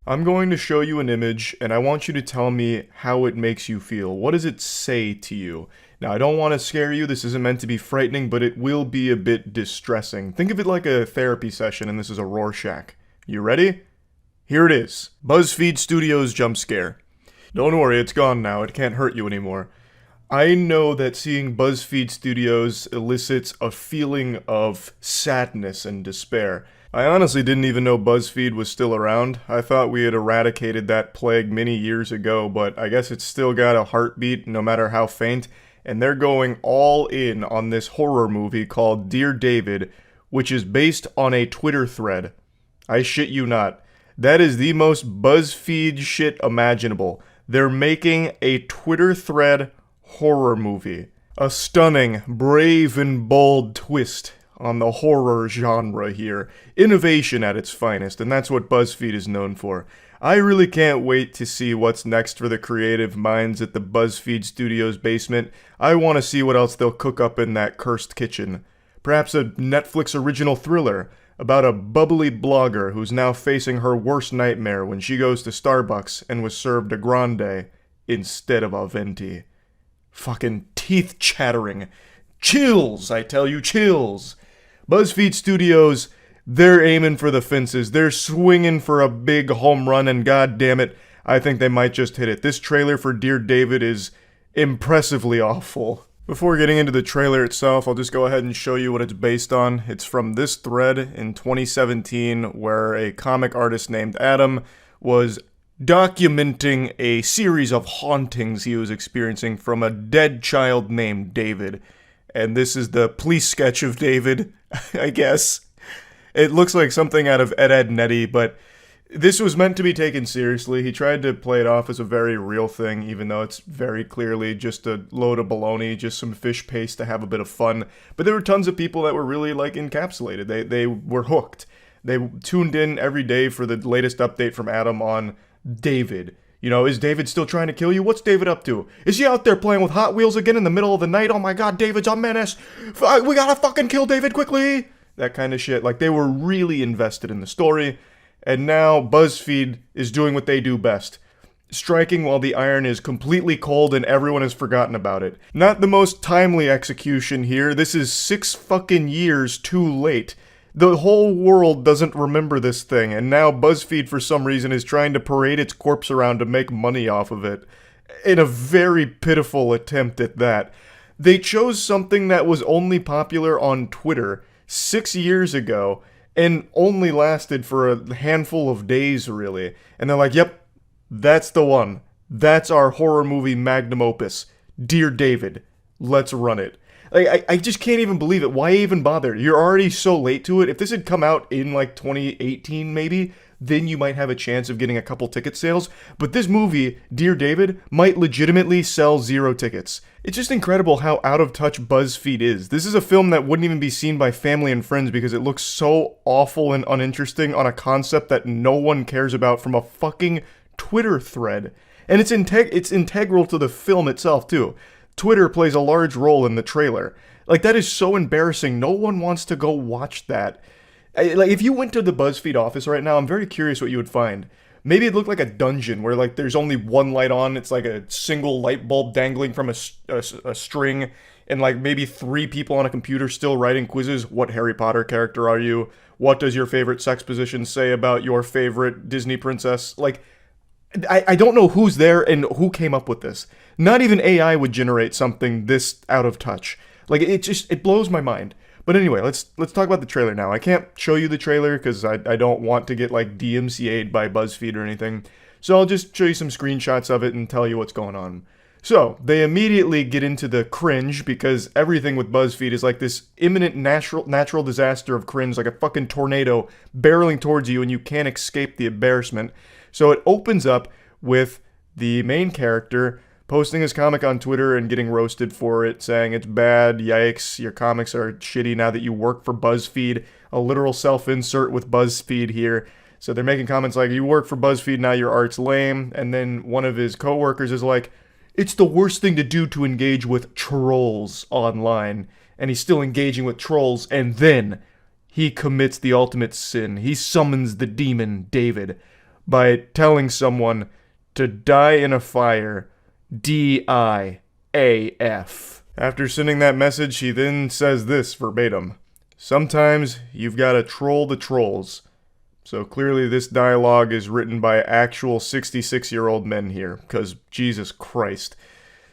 I'm going to show you an image, and I want you to tell me how it makes you feel. What does it say to you? Now, I don't want to scare you. This isn't meant to be frightening, but it will be a bit distressing. Think of it like a therapy session, and this is a Rorschach. You ready? Here it is. BuzzFeed Studios jump scare. Don't worry, it's gone now. It can't hurt you anymore. I know that seeing BuzzFeed Studios elicits a feeling of sadness and despair. I honestly didn't even know BuzzFeed was still around. I thought we had eradicated that plague many years ago, but I guess it's still got a heartbeat, no matter how faint, and they're going all in on this horror movie called Dear David, which is based on a Twitter thread. I shit you not. That is the most BuzzFeed shit imaginable. They're making a Twitter thread horror movie. A stunning, brave, and bold twist on the horror genre here. Innovation at its finest, and that's what BuzzFeed is known for. I really can't wait to see what's next for the creative minds at the BuzzFeed Studios basement. I want to see what else they'll cook up in that cursed kitchen. Perhaps a Netflix original thriller about a bubbly blogger who's now facing her worst nightmare when she goes to Starbucks and was served a grande instead of a venti. Fucking teeth chattering. Chills, I tell you, chills. BuzzFeed Studios, they're aiming for the fences. They're swinging for a big home run, and goddammit, I think they might just hit it. This trailer for Dear David is impressively awful. Before getting into the trailer itself, I'll just go ahead and show you what it's based on. It's from this thread in 2017 where a comic artist named Adam was documenting a series of hauntings he was experiencing from a dead child named David. And this is the police sketch of David, I guess. It looks like something out of Ed, and Eddy, but this was meant to be taken seriously. He tried to play it off as a very real thing, even though it's very clearly just a load of baloney, just some fish paste to have a bit of fun. But there were tons of people that were really, like, encapsulated. They were hooked. They tuned in every day for the latest update from Adam on David. You know, is David still trying to kill you? What's David up to? Is he out there playing with Hot Wheels again in the middle of the night? Oh my god, David's a menace! We gotta fucking kill David quickly! That kind of shit. Like, they were really invested in the story, and now BuzzFeed is doing what they do best. Striking while the iron is completely cold and everyone has forgotten about it. Not the most timely execution here. This is 6 fucking years too late. The whole world doesn't remember this thing, and now BuzzFeed for some reason is trying to parade its corpse around to make money off of it. In a very pitiful attempt at that. They chose something that was only popular on Twitter 6 years ago, and only lasted for a handful of days, really. And they're like, yep, that's the one. That's our horror movie magnum opus. Dear David, let's run it. Like, I just can't even believe it. Why even bother? You're already so late to it. If this had come out in, like, 2018, maybe, then you might have a chance of getting a couple ticket sales. But this movie, Dear David, might legitimately sell 0 tickets. It's just incredible how out of touch BuzzFeed is. This is a film that wouldn't even be seen by family and friends because it looks so awful and uninteresting on a concept that no one cares about from a fucking Twitter thread. And it's integral to the film itself, too. Twitter plays a large role in the trailer. Like, that is so embarrassing. No one wants to go watch that. Like, if you went to the BuzzFeed office right now, I'm very curious what you would find. Maybe it looked like a dungeon where, like, there's only one light on. It's like a single light bulb dangling from a string. And, like, maybe 3 people on a computer still writing quizzes. What Harry Potter character are you? What does your favorite sex position say about your favorite Disney princess? Like, I don't know who's there and who came up with this. Not even AI would generate something this out of touch. Like, it blows my mind. But anyway, let's talk about the trailer now. I can't show you the trailer because I don't want to get, like, DMCA'd by BuzzFeed or anything. So I'll just show you some screenshots of it and tell you what's going on. So, they immediately get into the cringe because everything with BuzzFeed is like this imminent natural disaster of cringe, like a fucking tornado barreling towards you and you can't escape the embarrassment. So it opens up with the main character posting his comic on Twitter and getting roasted for it, saying it's bad, yikes, your comics are shitty now that you work for BuzzFeed, a literal self-insert with BuzzFeed here. So they're making comments like, you work for BuzzFeed, now your art's lame, and then one of his coworkers is like, it's the worst thing to do to engage with trolls online, and he's still engaging with trolls, and then he commits the ultimate sin. He summons the demon, David, by telling someone to die in a fire, D-I-A-F. After sending that message, he then says this verbatim. Sometimes you've got to troll the trolls. So clearly this dialogue is written by actual 66-year-old men here, because Jesus Christ.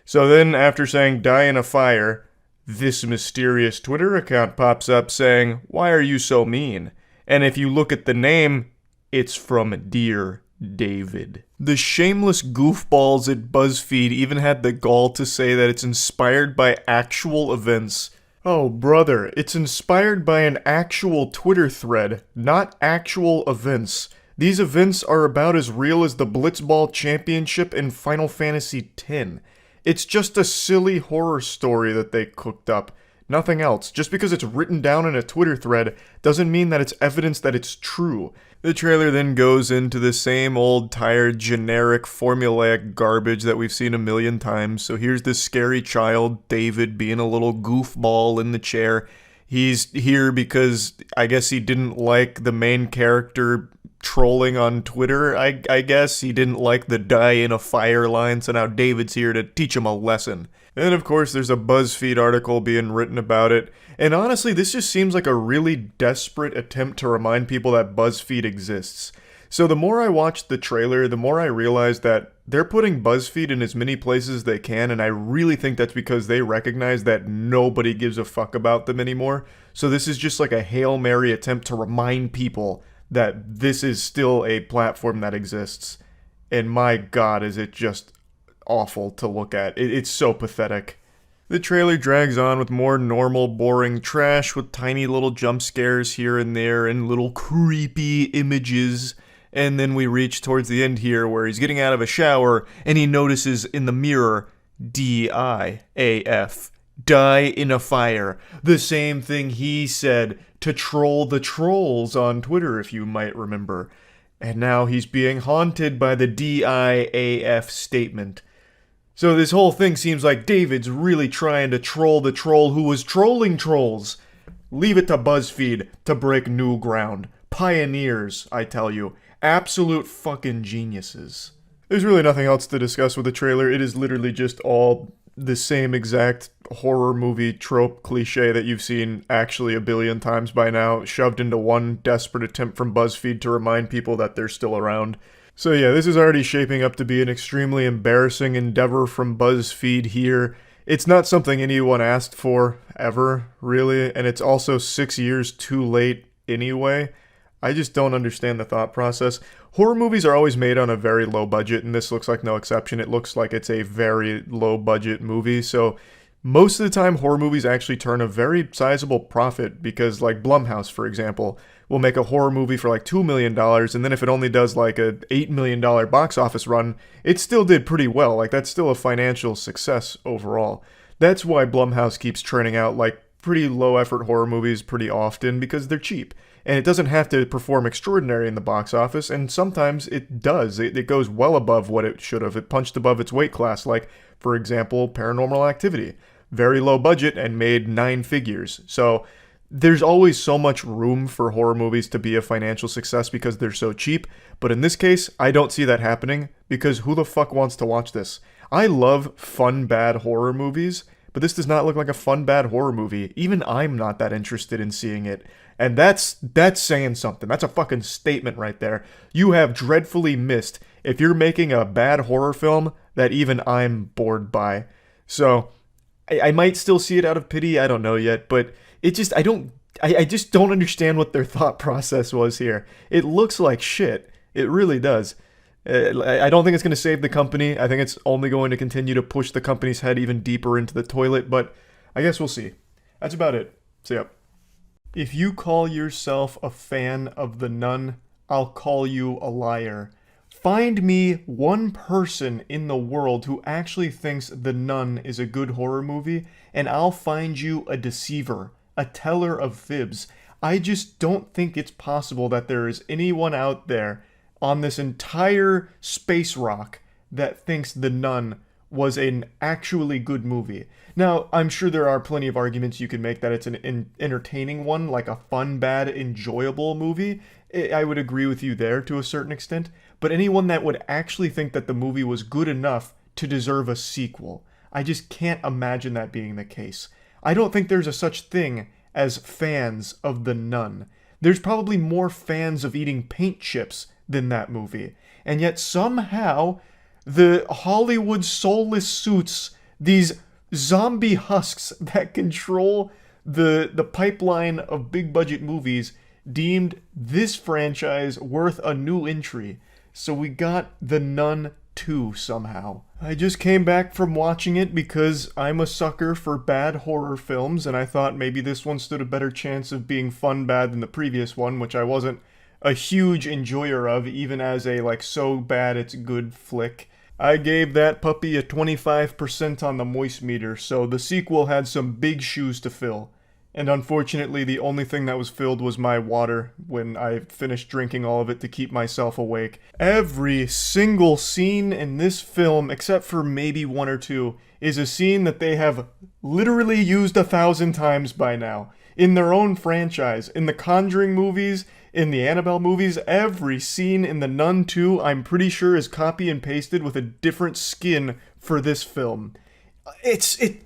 So then, after saying die in a fire, this mysterious Twitter account pops up saying, why are you so mean? And if you look at the name, it's from Dear David. The shameless goofballs at BuzzFeed even had the gall to say that it's inspired by actual events. Oh, brother, it's inspired by an actual Twitter thread, not actual events. These events are about as real as the Blitzball Championship in Final Fantasy X. It's just a silly horror story that they cooked up. Nothing else. Just because it's written down in a Twitter thread doesn't mean that it's evidence that it's true. The trailer then goes into the same old, tired, generic, formulaic garbage that we've seen a million times. So here's this scary child, David, being a little goofball in the chair. He's here because I guess he didn't like the main character trolling on Twitter, I guess. He didn't like the die in a fire line, so now David's here to teach him a lesson. And of course, there's a BuzzFeed article being written about it. And honestly, this just seems like a really desperate attempt to remind people that BuzzFeed exists. So the more I watched the trailer, the more I realized that they're putting BuzzFeed in as many places as they can, and I really think that's because they recognize that nobody gives a fuck about them anymore. So this is just like a Hail Mary attempt to remind people that this is still a platform that exists. And my God, is it just awful to look at. It's so pathetic. The trailer drags on with more normal, boring trash with tiny little jump scares here and there and little creepy images. And then we reach towards the end here where he's getting out of a shower and he notices in the mirror, D-I-A-F. Die in a fire. The same thing he said to troll the trolls on Twitter, if you might remember. And now he's being haunted by the D-I-A-F statement. So this whole thing seems like David's really trying to troll the troll who was trolling trolls. Leave it to BuzzFeed to break new ground. Pioneers, I tell you. Absolute fucking geniuses. There's really nothing else to discuss with the trailer. It is literally just all the same exact horror movie trope cliche that you've seen actually a billion times by now, shoved into one desperate attempt from BuzzFeed to remind people that they're still around. So yeah, this is already shaping up to be an extremely embarrassing endeavor from BuzzFeed here. It's not something anyone asked for, ever, really, and it's also 6 years too late anyway. I just don't understand the thought process. Horror movies are always made on a very low budget, and this looks like no exception. It looks like it's a very low budget movie, so most of the time horror movies actually turn a very sizable profit because, like Blumhouse, for example, will make a horror movie for like $2 million, and then if it only does like a $8 million box office run, it still did pretty well. Like, that's still a financial success overall. That's why Blumhouse keeps churning out like pretty low effort horror movies pretty often, because they're cheap. And it doesn't have to perform extraordinary in the box office, and sometimes it does. It goes well above what it should have. It punched above its weight class, like, for example, Paranormal Activity. Very low budget and made 9 figures. So there's always so much room for horror movies to be a financial success because they're so cheap. But in this case, I don't see that happening, because who the fuck wants to watch this? I love fun, bad horror movies, but this does not look like a fun, bad horror movie. Even I'm not that interested in seeing it. And that's saying something. That's a fucking statement right there. You have dreadfully missed if you're making a bad horror film that even I'm bored by. So I might still see it out of pity. I don't know yet, but it just, I just don't understand what their thought process was here. It looks like shit. It really does. I don't think it's going to save the company. I think it's only going to continue to push the company's head even deeper into the toilet, but I guess we'll see. That's about it. See ya. If you call yourself a fan of The Nun, I'll call you a liar. Find me one person in the world who actually thinks The Nun is a good horror movie, and I'll find you a deceiver, a teller of fibs. I just don't think it's possible that there is anyone out there on this entire space rock that thinks The Nun was an actually good movie. Now, I'm sure there are plenty of arguments you can make that it's an entertaining one, like a fun, bad, enjoyable movie. I would agree with you there to a certain extent. But anyone that would actually think that the movie was good enough to deserve a sequel, I just can't imagine that being the case. I don't think there's a such thing as fans of The Nun. There's probably more fans of eating paint chips than that movie. And yet somehow the Hollywood soulless suits, these zombie husks that control the pipeline of big budget movies, deemed this franchise worth a new entry. So we got The Nun 2 somehow. I just came back from watching it because I'm a sucker for bad horror films, and I thought maybe this one stood a better chance of being fun bad than the previous one, which I wasn't a huge enjoyer of, even as a so bad it's good flick. I gave that puppy a 25% on the moist meter, so the sequel had some big shoes to fill. And unfortunately, the only thing that was filled was my water when I finished drinking all of it to keep myself awake. Every single scene in this film, except for maybe one or two, is a scene that they have literally used 1,000 times by now. In their own franchise, in the Conjuring movies, in the Annabelle movies, every scene in The Nun 2, I'm pretty sure, is copy and pasted with a different skin for this film.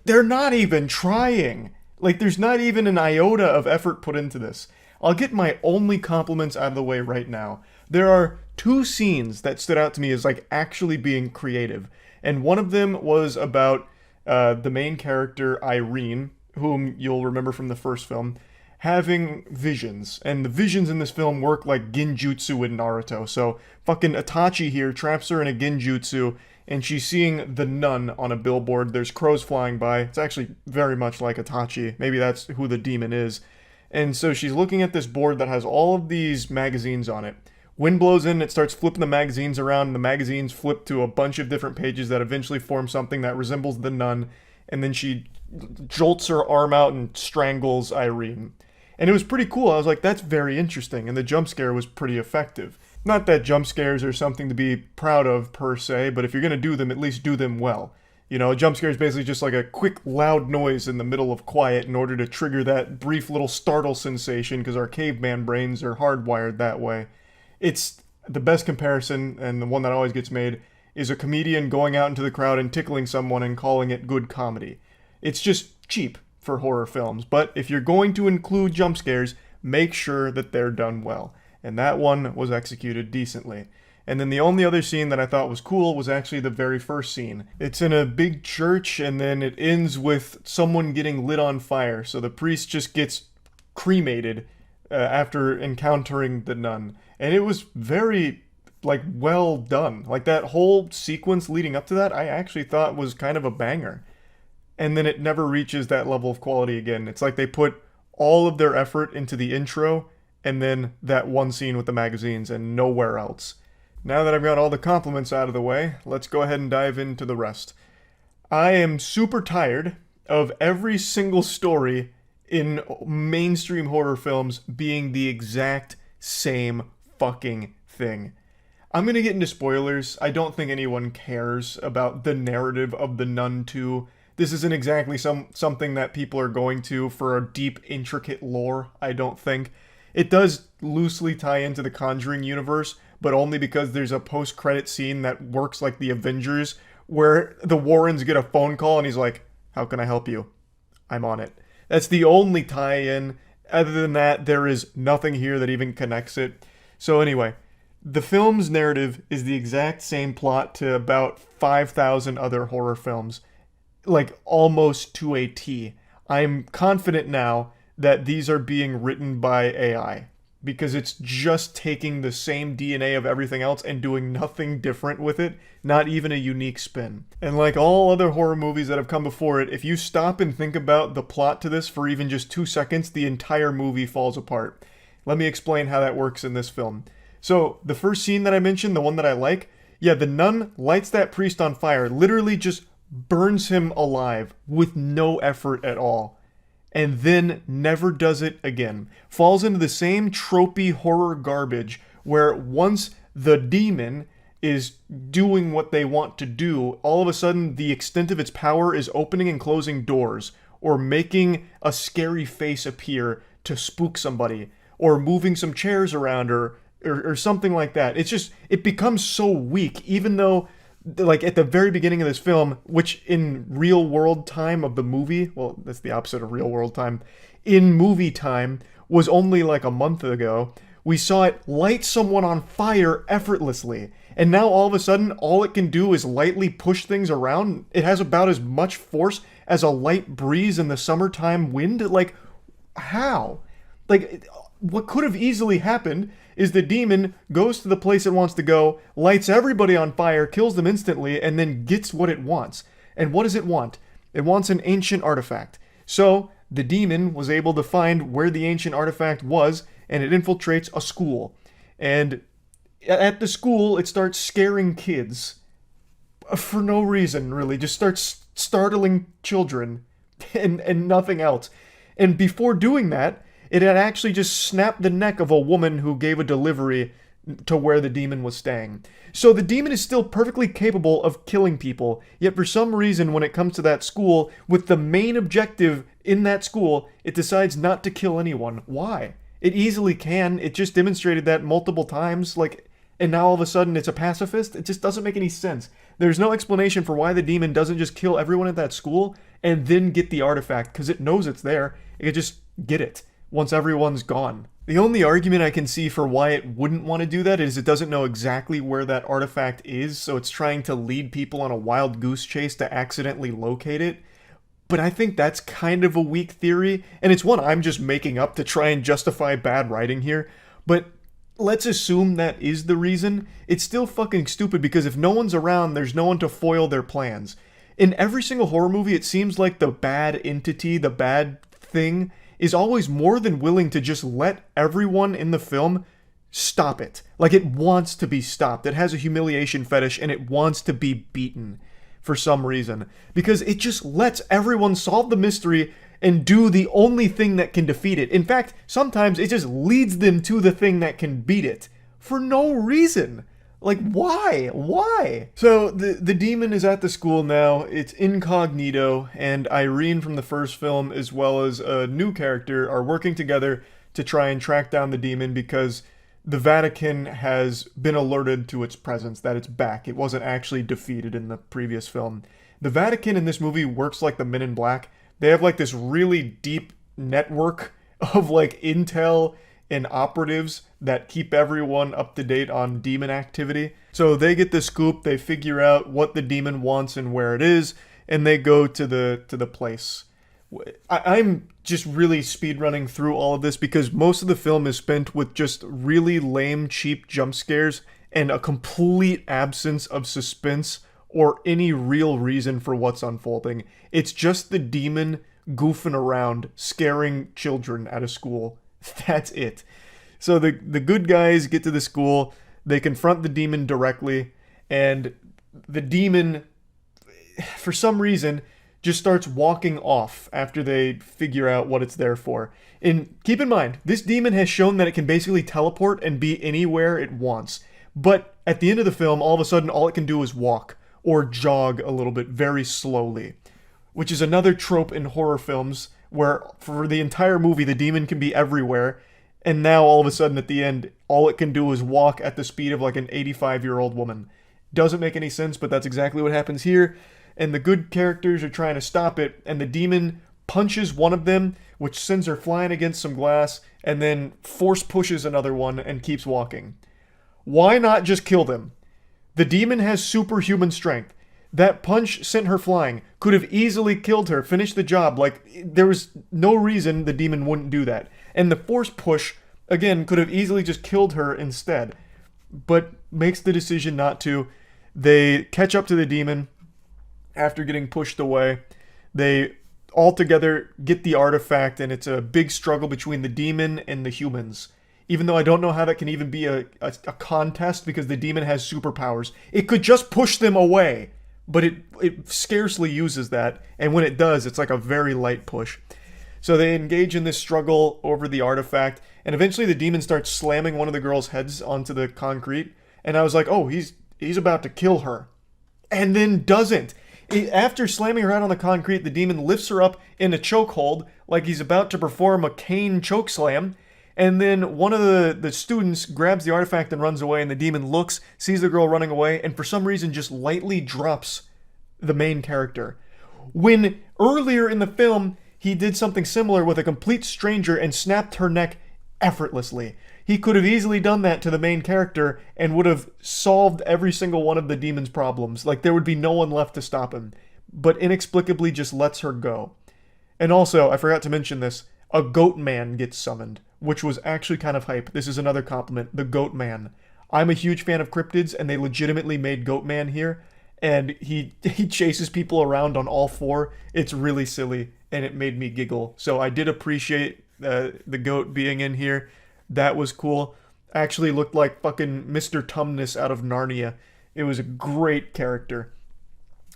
They're not even trying. There's not even an iota of effort put into this. I'll get my only compliments out of the way right now. There are two scenes that stood out to me as actually being creative. And one of them was about the main character, Irene, whom you'll remember from the first film, having visions. And the visions in this film work like Genjutsu in Naruto. So fucking Itachi here traps her in a Genjutsu, and she's seeing The Nun on a billboard. There's crows flying by. It's actually very much like Itachi. Maybe that's who the demon is. And so she's looking at this board that has all of these magazines on it. Wind blows in, it starts flipping the magazines around, and the magazines flip to a bunch of different pages that eventually form something that resembles The Nun. And then she jolts her arm out and strangles Irene. And it was pretty cool. I was like, that's very interesting. And the jump scare was pretty effective. Not that jump scares are something to be proud of per se, but if you're going to do them, at least do them well. You know, a jump scare is basically just like a quick, loud noise in the middle of quiet in order to trigger that brief little startle sensation, because our caveman brains are hardwired that way. It's the best comparison, and the one that always gets made, is a comedian going out into the crowd and tickling someone and calling it good comedy. It's just cheap for horror films, but if you're going to include jump scares, make sure that they're done well. And that one was executed decently. And then the only other scene that I thought was cool was actually the very first scene. It's in a big church, and then it ends with someone getting lit on fire. So the priest just gets cremated after encountering the nun. And it was very, well done. That whole sequence leading up to that, I actually thought was kind of a banger. And then it never reaches that level of quality again. It's like they put all of their effort into the intro, and then that one scene with the magazines, and nowhere else. Now that I've got all the compliments out of the way, let's go ahead and dive into the rest. I am super tired of every single story in mainstream horror films being the exact same fucking thing. I'm gonna get into spoilers. I don't think anyone cares about the narrative of The Nun 2. This isn't exactly something that people are going to for a deep, intricate lore, I don't think. It does loosely tie into the Conjuring universe, but only because there's a post-credit scene that works like the Avengers, where the Warrens get a phone call and he's like, "How can I help you?" "I'm on it." That's the only tie-in. Other than that, there is nothing here that even connects it. So anyway, the film's narrative is the exact same plot to about 5,000 other horror films. Almost to a T. I'm confident now that these are being written by AI, because it's just taking the same DNA of everything else and doing nothing different with it, not even a unique spin. And like all other horror movies that have come before it, if you stop and think about the plot to this for even just 2 seconds, the entire movie falls apart. Let me explain how that works in this film. So the first scene that I mentioned, the one that I like, yeah, the nun lights that priest on fire, literally just burns him alive with no effort at all, and then never does it again. Falls into the same tropey horror garbage where once the demon is doing what they want to do, all of a sudden the extent of its power is opening and closing doors, or making a scary face appear to spook somebody, or moving some chairs around, or something like that. It's just, it becomes so weak, even though, like, at the very beginning of this film, which in real world time of the movie, well, that's the opposite of real world time, in movie time was only like a month ago, we saw it light someone on fire effortlessly. And now all of a sudden, all it can do is lightly push things around. It has about as much force as a light breeze in the summertime wind. Like, how? Like, what could have easily happened is the demon goes to the place it wants to go, lights everybody on fire, kills them instantly, and then gets what it wants. And what does it want? It wants an ancient artifact. So, the demon was able to find where the ancient artifact was, and it infiltrates a school. And at the school, it starts scaring kids. For no reason, really. Just starts startling children. And nothing else. And before doing that, it had actually just snapped the neck of a woman who gave a delivery to where the demon was staying. So the demon is still perfectly capable of killing people, yet for some reason when it comes to that school, with the main objective in that school, it decides not to kill anyone. Why? It easily can. It just demonstrated that multiple times, like, and now all of a sudden it's a pacifist? It just doesn't make any sense. There's no explanation for why the demon doesn't just kill everyone at that school and then get the artifact, because it knows it's there. It could just get it once everyone's gone. The only argument I can see for why it wouldn't want to do that is it doesn't know exactly where that artifact is, so it's trying to lead people on a wild goose chase to accidentally locate it. But I think that's kind of a weak theory, and it's one I'm just making up to try and justify bad writing here. But let's assume that is the reason. It's still fucking stupid, because if no one's around, there's no one to foil their plans. In every single horror movie, it seems like the bad entity, the bad thing, is always more than willing to just let everyone in the film stop it. Like, it wants to be stopped. It has a humiliation fetish, and it wants to be beaten for some reason. Because it just lets everyone solve the mystery and do the only thing that can defeat it. In fact, sometimes it just leads them to the thing that can beat it. For no reason. Like, why? Why? So, the demon is at the school now. It's incognito, and Irene from the first film, as well as a new character, are working together to try and track down the demon because the Vatican has been alerted to its presence, that it's back. It wasn't actually defeated in the previous film. The Vatican in this movie works like the Men in Black. They have like this really deep network of like intel and operatives that keep everyone up to date on demon activity. So they get the scoop, they figure out what the demon wants and where it is, and they go to the place. I'm just really speedrunning through all of this because most of the film is spent with just really lame, cheap jump scares and a complete absence of suspense or any real reason for what's unfolding. It's just the demon goofing around, scaring children at a school. That's it. So the good guys get to the school, they confront the demon directly, and the demon, for some reason, just starts walking off after they figure out what it's there for. And keep in mind, this demon has shown that it can basically teleport and be anywhere it wants. But at the end of the film, all of a sudden, all it can do is walk or jog a little bit very slowly, which is another trope in horror films where for the entire movie, the demon can be everywhere, and now all of a sudden at the end, all it can do is walk at the speed of like an 85-year-old woman. Doesn't make any sense, but that's exactly what happens here, and the good characters are trying to stop it, and the demon punches one of them, which sends her flying against some glass, and then force pushes another one and keeps walking. Why not just kill them? The demon has superhuman strength. That punch sent her flying. Could have easily killed her, finished the job. Like, there was no reason the demon wouldn't do that. And the force push, again, could have easily just killed her instead. But makes the decision not to. They catch up to the demon after getting pushed away. They all together get the artifact, and it's a big struggle between the demon and the humans. even though I don't know how that can even be a contest because the demon has superpowers. It could just push them away, but it scarcely uses that, and when it does, it's like a very light push. So they engage in this struggle over the artifact, and eventually the demon starts slamming one of the girls' heads onto the concrete, and I was like, oh, he's about to kill her. And then doesn't. After slamming her head on the concrete, the demon lifts her up in a chokehold, like he's about to perform a cane chokeslam. And then one of the students grabs the artifact and runs away, and the demon looks, sees the girl running away, and for some reason just lightly drops the main character. When earlier in the film, he did something similar with a complete stranger and snapped her neck effortlessly. He could have easily done that to the main character and would have solved every single one of the demon's problems. Like, there would be no one left to stop him. But inexplicably just lets her go. And also, I forgot to mention this, a goat man gets summoned, which was actually kind of hype. This is another compliment, the goat man. I'm a huge fan of cryptids, and they legitimately made goat man here. And he chases people around on all four. It's really silly, and it made me giggle. So I did appreciate the goat being in here. That was cool. Actually looked like fucking Mr. Tumnus out of Narnia. It was a great character.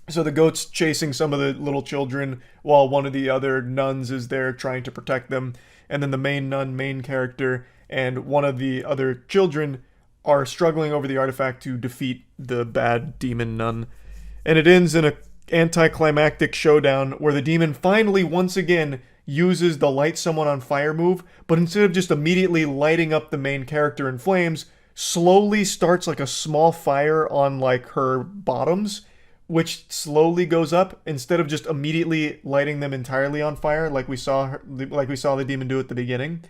So the goat's chasing some of the little children while one of the other nuns is there trying to protect them. And then the main nun, main character, and one of the other children are struggling over the artifact to defeat the bad demon nun. And it ends in an anticlimactic showdown where the demon finally once again uses the light someone on fire move, but instead of just immediately lighting up the main character in flames, slowly starts like a small fire on like her bottoms, which slowly goes up instead of just immediately lighting them entirely on fire like we saw the demon do at the beginning,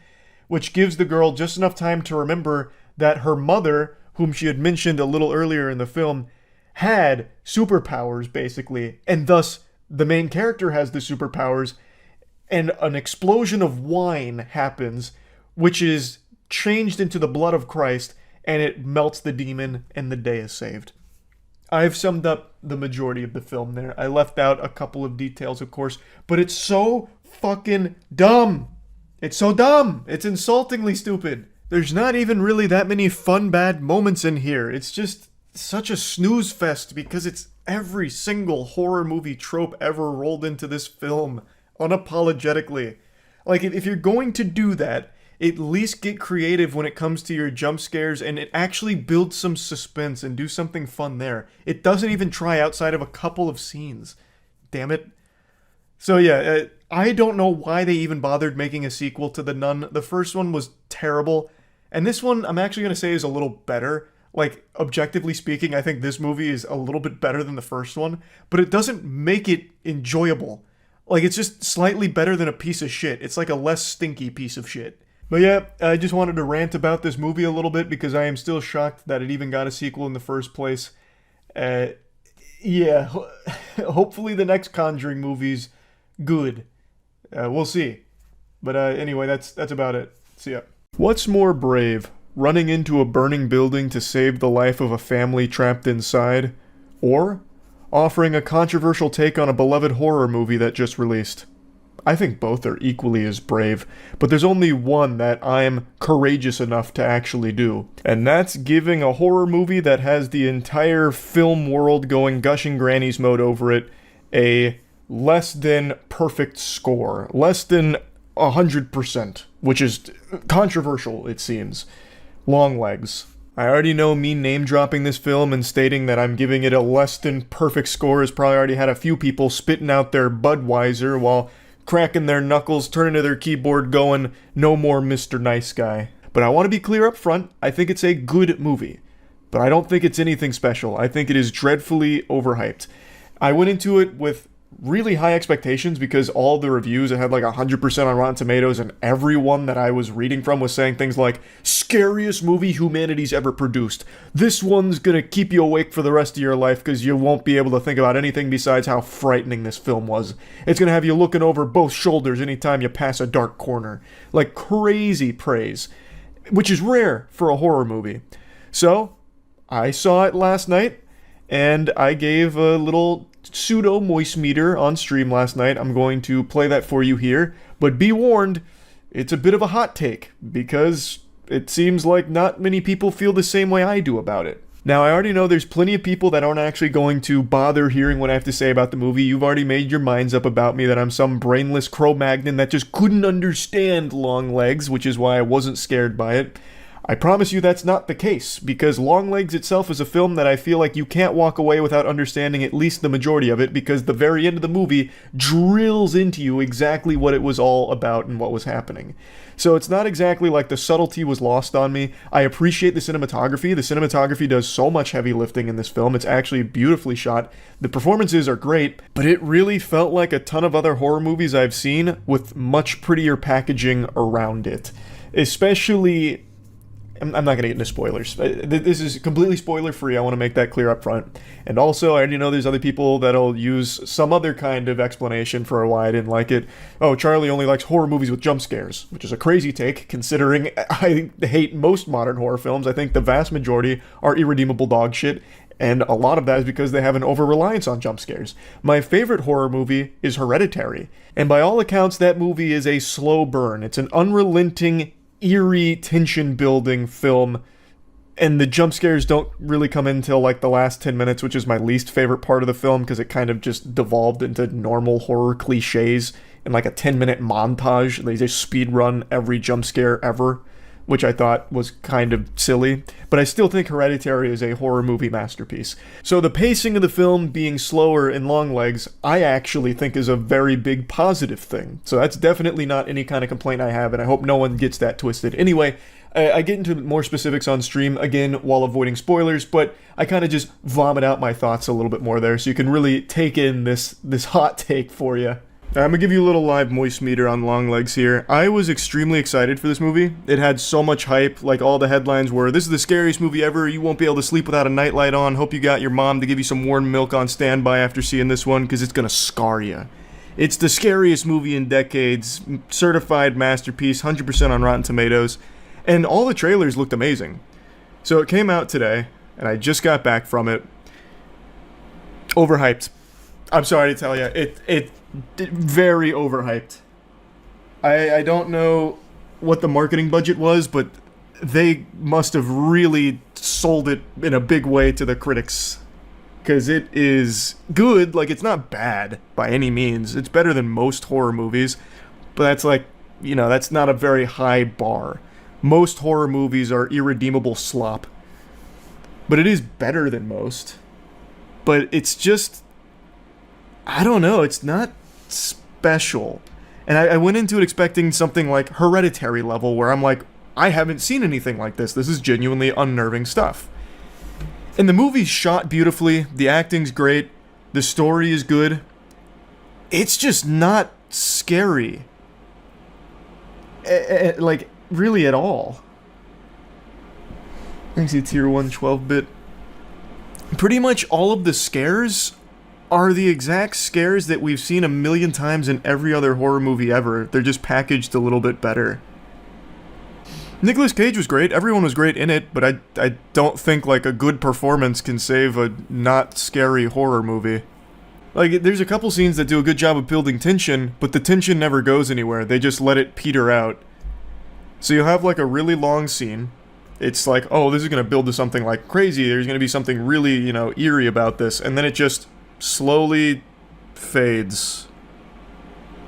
which gives the girl just enough time to remember that her mother, whom she had mentioned a little earlier in the film, had superpowers basically, and thus the main character has the superpowers. And an explosion of wine happens, which is changed into the blood of Christ, and it melts the demon, and the day is saved. I've summed up the majority of the film there. I left out a couple of details, of course, but it's so fucking dumb. It's so dumb. It's insultingly stupid. There's not even really that many fun, bad moments in here. It's just such a snooze fest because it's every single horror movie trope ever rolled into this film. Unapologetically. Like, if you're going to do that, at least get creative when it comes to your jump scares and it actually builds some suspense and do something fun there. It doesn't even try outside of a couple of scenes. Damn it. So yeah, I don't know why they even bothered making a sequel to The Nun. The first one was terrible, and this one I'm actually going to say is a little better. Like, objectively speaking, I think this movie is a little bit better than the first one, but it doesn't make it enjoyable. Like, it's just slightly better than a piece of shit. It's like a less stinky piece of shit. But yeah, I just wanted to rant about this movie a little bit because I am still shocked that it even got a sequel in the first place. Yeah, hopefully the next Conjuring movie's good. We'll see. But anyway, that's about it. See ya. What's more brave? Running into a burning building to save the life of a family trapped inside? Or offering a controversial take on a beloved horror movie that just released? I think both are equally as brave, but there's only one that I'm courageous enough to actually do. And that's giving a horror movie that has the entire film world going gushing grannies mode over it a less than perfect score. Less than 100%, which is controversial, it seems. Longlegs. I already know me name-dropping this film and stating that I'm giving it a less than perfect score has probably already had a few people spitting out their Budweiser while cracking their knuckles, turning to their keyboard going, no more Mr. Nice Guy. But I want to be clear up front, I think it's a good movie. But I don't think it's anything special. I think it is dreadfully overhyped. I went into it with really high expectations because all the reviews, it had like 100% on Rotten Tomatoes, and everyone that I was reading from was saying things like, scariest movie humanity's ever produced. This one's gonna keep you awake for the rest of your life because you won't be able to think about anything besides how frightening this film was. It's gonna have you looking over both shoulders anytime you pass a dark corner. Like, crazy praise, which is rare for a horror movie. So, I saw it last night, and I gave a little pseudo moist meter on stream last night. I'm going to play that for you here, but be warned, it's a bit of a hot take because it seems like not many people feel the same way I do about it. Now, I already know there's plenty of people that aren't actually going to bother hearing what I have to say about the movie. You've already made your minds up about me that I'm some brainless Cro-Magnon that just couldn't understand Longlegs, which is why I wasn't scared by it. I promise you that's not the case, because Longlegs itself is a film that I feel like you can't walk away without understanding at least the majority of it, because the very end of the movie drills into you exactly what it was all about and what was happening. So it's not exactly like the subtlety was lost on me. I appreciate the cinematography. The cinematography does so much heavy lifting in this film. It's actually beautifully shot. The performances are great, but it really felt like a ton of other horror movies I've seen with much prettier packaging around it. Especially... I'm not going to get into spoilers. This is completely spoiler-free. I want to make that clear up front. And also, I already know there's other people that'll use some other kind of explanation for why I didn't like it. Oh, Charlie only likes horror movies with jump scares, which is a crazy take, considering I hate most modern horror films. I think the vast majority are irredeemable dog shit, and a lot of that is because they have an over-reliance on jump scares. My favorite horror movie is Hereditary, and by all accounts, that movie is a slow burn. It's an unrelenting, eerie, tension-building film, and the jump scares don't really come in until like the last 10 minutes, which is my least favorite part of the film, because it kind of just devolved into normal horror cliches in like a 10-minute montage. They just speed run every jump scare ever, which I thought was kind of silly, but I still think Hereditary is a horror movie masterpiece. So the pacing of the film being slower in Longlegs, I actually think is a very big positive thing. So that's definitely not any kind of complaint I have, and I hope no one gets that twisted. Anyway, I get into more specifics on stream, again, while avoiding spoilers, but I kind of just vomit out my thoughts a little bit more there, so you can really take in this hot take for you. I'm gonna give you a little live moist meter on Longlegs here. I was extremely excited for this movie. It had so much hype, like all the headlines were, "This is the scariest movie ever, you won't be able to sleep without a nightlight on, hope you got your mom to give you some warm milk on standby after seeing this one, because it's gonna scar you." It's the scariest movie in decades, certified masterpiece, 100% on Rotten Tomatoes, and all the trailers looked amazing. So it came out today, and I just got back from it. Overhyped. I'm sorry to tell you, it very overhyped. I don't know what the marketing budget was, but they must have really sold it in a big way to the critics. Because it is good, like it's not bad by any means. It's better than most horror movies, but that's like, you know, that's not a very high bar. Most horror movies are irredeemable slop. But it is better than most. But it's just, I don't know, it's not special. And I went into it expecting something like Hereditary level, where I'm like, I haven't seen anything like this. This is genuinely unnerving stuff. And the movie's shot beautifully, the acting's great, the story is good. It's just not scary. Like, really at all. I see tier 1 12-bit. Pretty much all of the scares are the exact scares that we've seen a million times in every other horror movie ever. They're just packaged a little bit better. Nicolas Cage was great, everyone was great in it, but I don't think like a good performance can save a not scary horror movie. Like, there's a couple scenes that do a good job of building tension, but the tension never goes anywhere, they just let it peter out. So you'll have like a really long scene. It's like, oh, this is gonna build to something like crazy, there's gonna be something really, you know, eerie about this, and then it just slowly fades.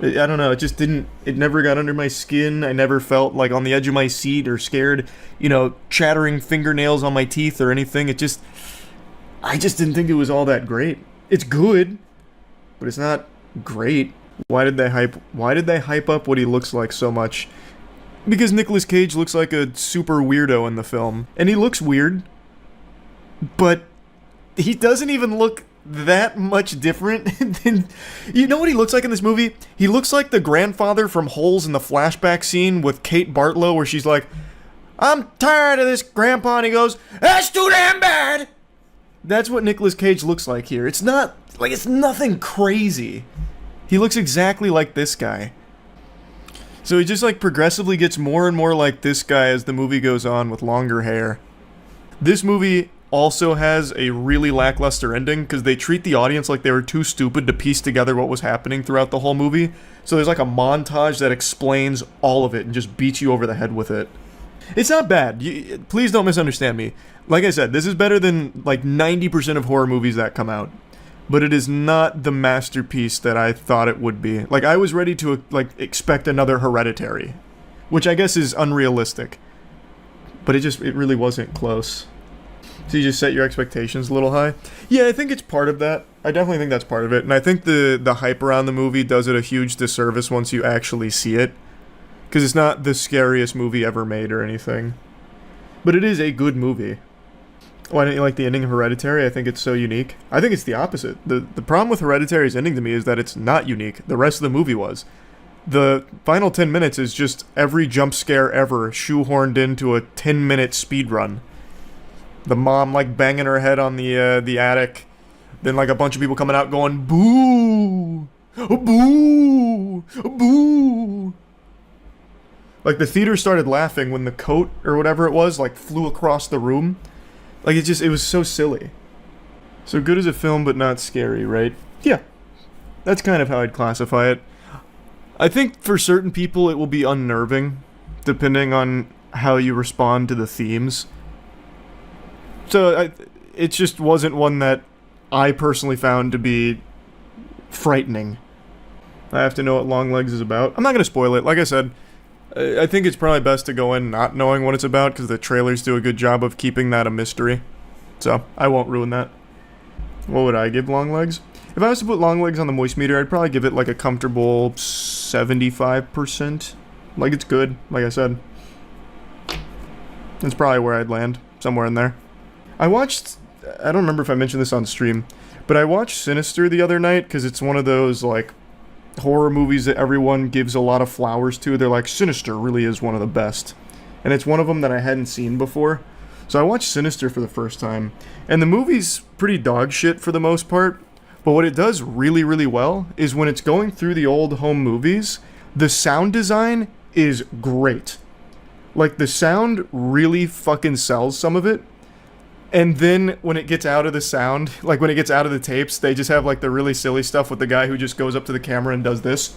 I don't know, it never got under my skin. I never felt like on the edge of my seat or scared, you know, chattering fingernails on my teeth or anything. I just didn't think it was all that great. It's good, but it's not great. Why did they hype up what he looks like so much? Because Nicolas Cage looks like a super weirdo in the film. And he looks weird, but he doesn't even look that much different than... You know what he looks like in this movie? He looks like the grandfather from Holes in the flashback scene with Kate Bartlow, where she's like, "I'm tired of this, Grandpa," and he goes, "That's too damn bad!" That's what Nicolas Cage looks like here. It's not, like, it's nothing crazy. He looks exactly like this guy. So he just, like, progressively gets more and more like this guy as the movie goes on with longer hair. This movie also has a really lackluster ending because they treat the audience like they were too stupid to piece together what was happening throughout the whole movie. So there's like a montage that explains all of it and just beats you over the head with it. It's not bad. Please don't misunderstand me. Like I said, this is better than like 90% of horror movies that come out. But it is not the masterpiece that I thought it would be. Like, I was ready to like expect another Hereditary, which I guess is unrealistic. But it really wasn't close. So you just set your expectations a little high? Yeah, I think it's part of that. I definitely think that's part of it. And I think the hype around the movie does it a huge disservice once you actually see it. Because it's not the scariest movie ever made or anything. But it is a good movie. Why didn't you like the ending of Hereditary? I think it's so unique. I think it's the opposite. The problem with Hereditary's ending to me is that it's not unique. The rest of the movie was. The final 10 minutes is just every jump scare ever shoehorned into a 10-minute speed run. The mom like banging her head on the attic. Then like a bunch of people coming out going, boo! Boo! Boo! Like the theater started laughing when the coat or whatever it was like flew across the room. Like it was so silly. So good as a film but not scary, right? Yeah. That's kind of how I'd classify it. I think for certain people it will be unnerving, depending on how you respond to the themes. So it just wasn't one that I personally found to be frightening. I have to know what Longlegs is about. I'm not going to spoil it. Like I said, I think it's probably best to go in not knowing what it's about, because the trailers do a good job of keeping that a mystery. So, I won't ruin that. What would I give Longlegs? If I was to put Longlegs on the moist meter, I'd probably give it like a comfortable 75%. Like, it's good, like I said. That's probably where I'd land. Somewhere in there. I don't remember if I mentioned this on stream, but I watched Sinister the other night, because it's one of those, like, horror movies that everyone gives a lot of flowers to. They're like, Sinister really is one of the best. And it's one of them that I hadn't seen before. So I watched Sinister for the first time. And the movie's pretty dog shit for the most part. But what it does really, really well is when it's going through the old home movies, the sound design is great. Like, the sound really fucking sells some of it. And then when it gets out of the sound, like when it gets out of the tapes, they just have like the really silly stuff with the guy who just goes up to the camera and does this.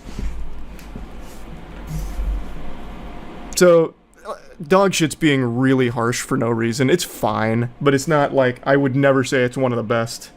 So, dog shit's being really harsh for no reason. It's fine, but it's not like, I would never say it's one of the best.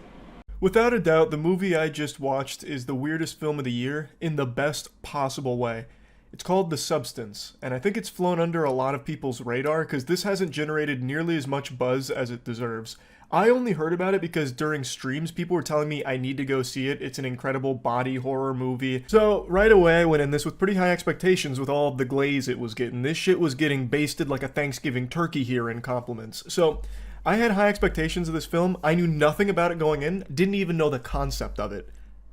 Without a doubt, the movie I just watched is the weirdest film of the year in the best possible way. It's called The Substance, and I think it's flown under a lot of people's radar because this hasn't generated nearly as much buzz as it deserves. I only heard about it because during streams people were telling me I need to go see it. It's an incredible body horror movie. So right away I went in this with pretty high expectations with all of the glaze it was getting. This shit was getting basted like a Thanksgiving turkey here in compliments. So I had high expectations of this film. I knew nothing about it going in, didn't even know the concept of it.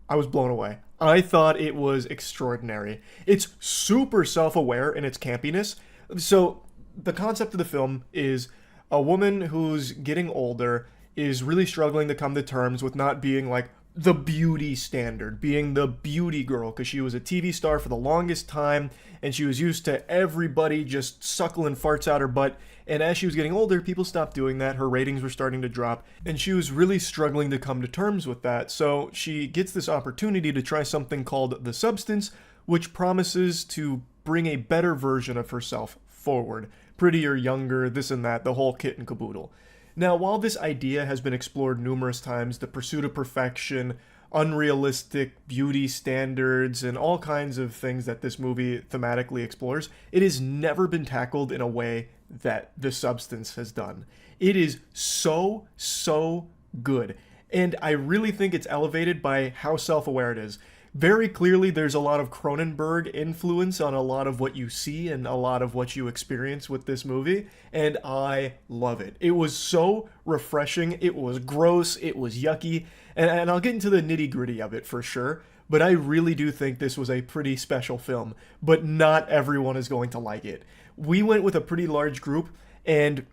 I was blown away. I thought it was extraordinary. It's super self-aware in its campiness. So the concept of the film is a woman who's getting older is really struggling to come to terms with not being like the beauty standard, being the beauty girl, because she was a TV star for the longest time and she was used to everybody just suckling farts out her butt. And as she was getting older, people stopped doing that. Her ratings were starting to drop and she was really struggling to come to terms with that. So she gets this opportunity to try something called The Substance, which promises to bring a better version of herself forward. Prettier, younger, this and that, the whole kit and caboodle. Now, while this idea has been explored numerous times, the pursuit of perfection, unrealistic beauty standards, and all kinds of things that this movie thematically explores, it has never been tackled in a way that The Substance has done. It is so, so good. And I really think it's elevated by how self-aware it is. Very clearly, there's a lot of Cronenberg influence on a lot of what you see and a lot of what you experience with this movie, and I love it. It was so refreshing, it was gross, it was yucky, and I'll get into the nitty-gritty of it for sure, but I really do think this was a pretty special film, but not everyone is going to like it. We went with a pretty large group, and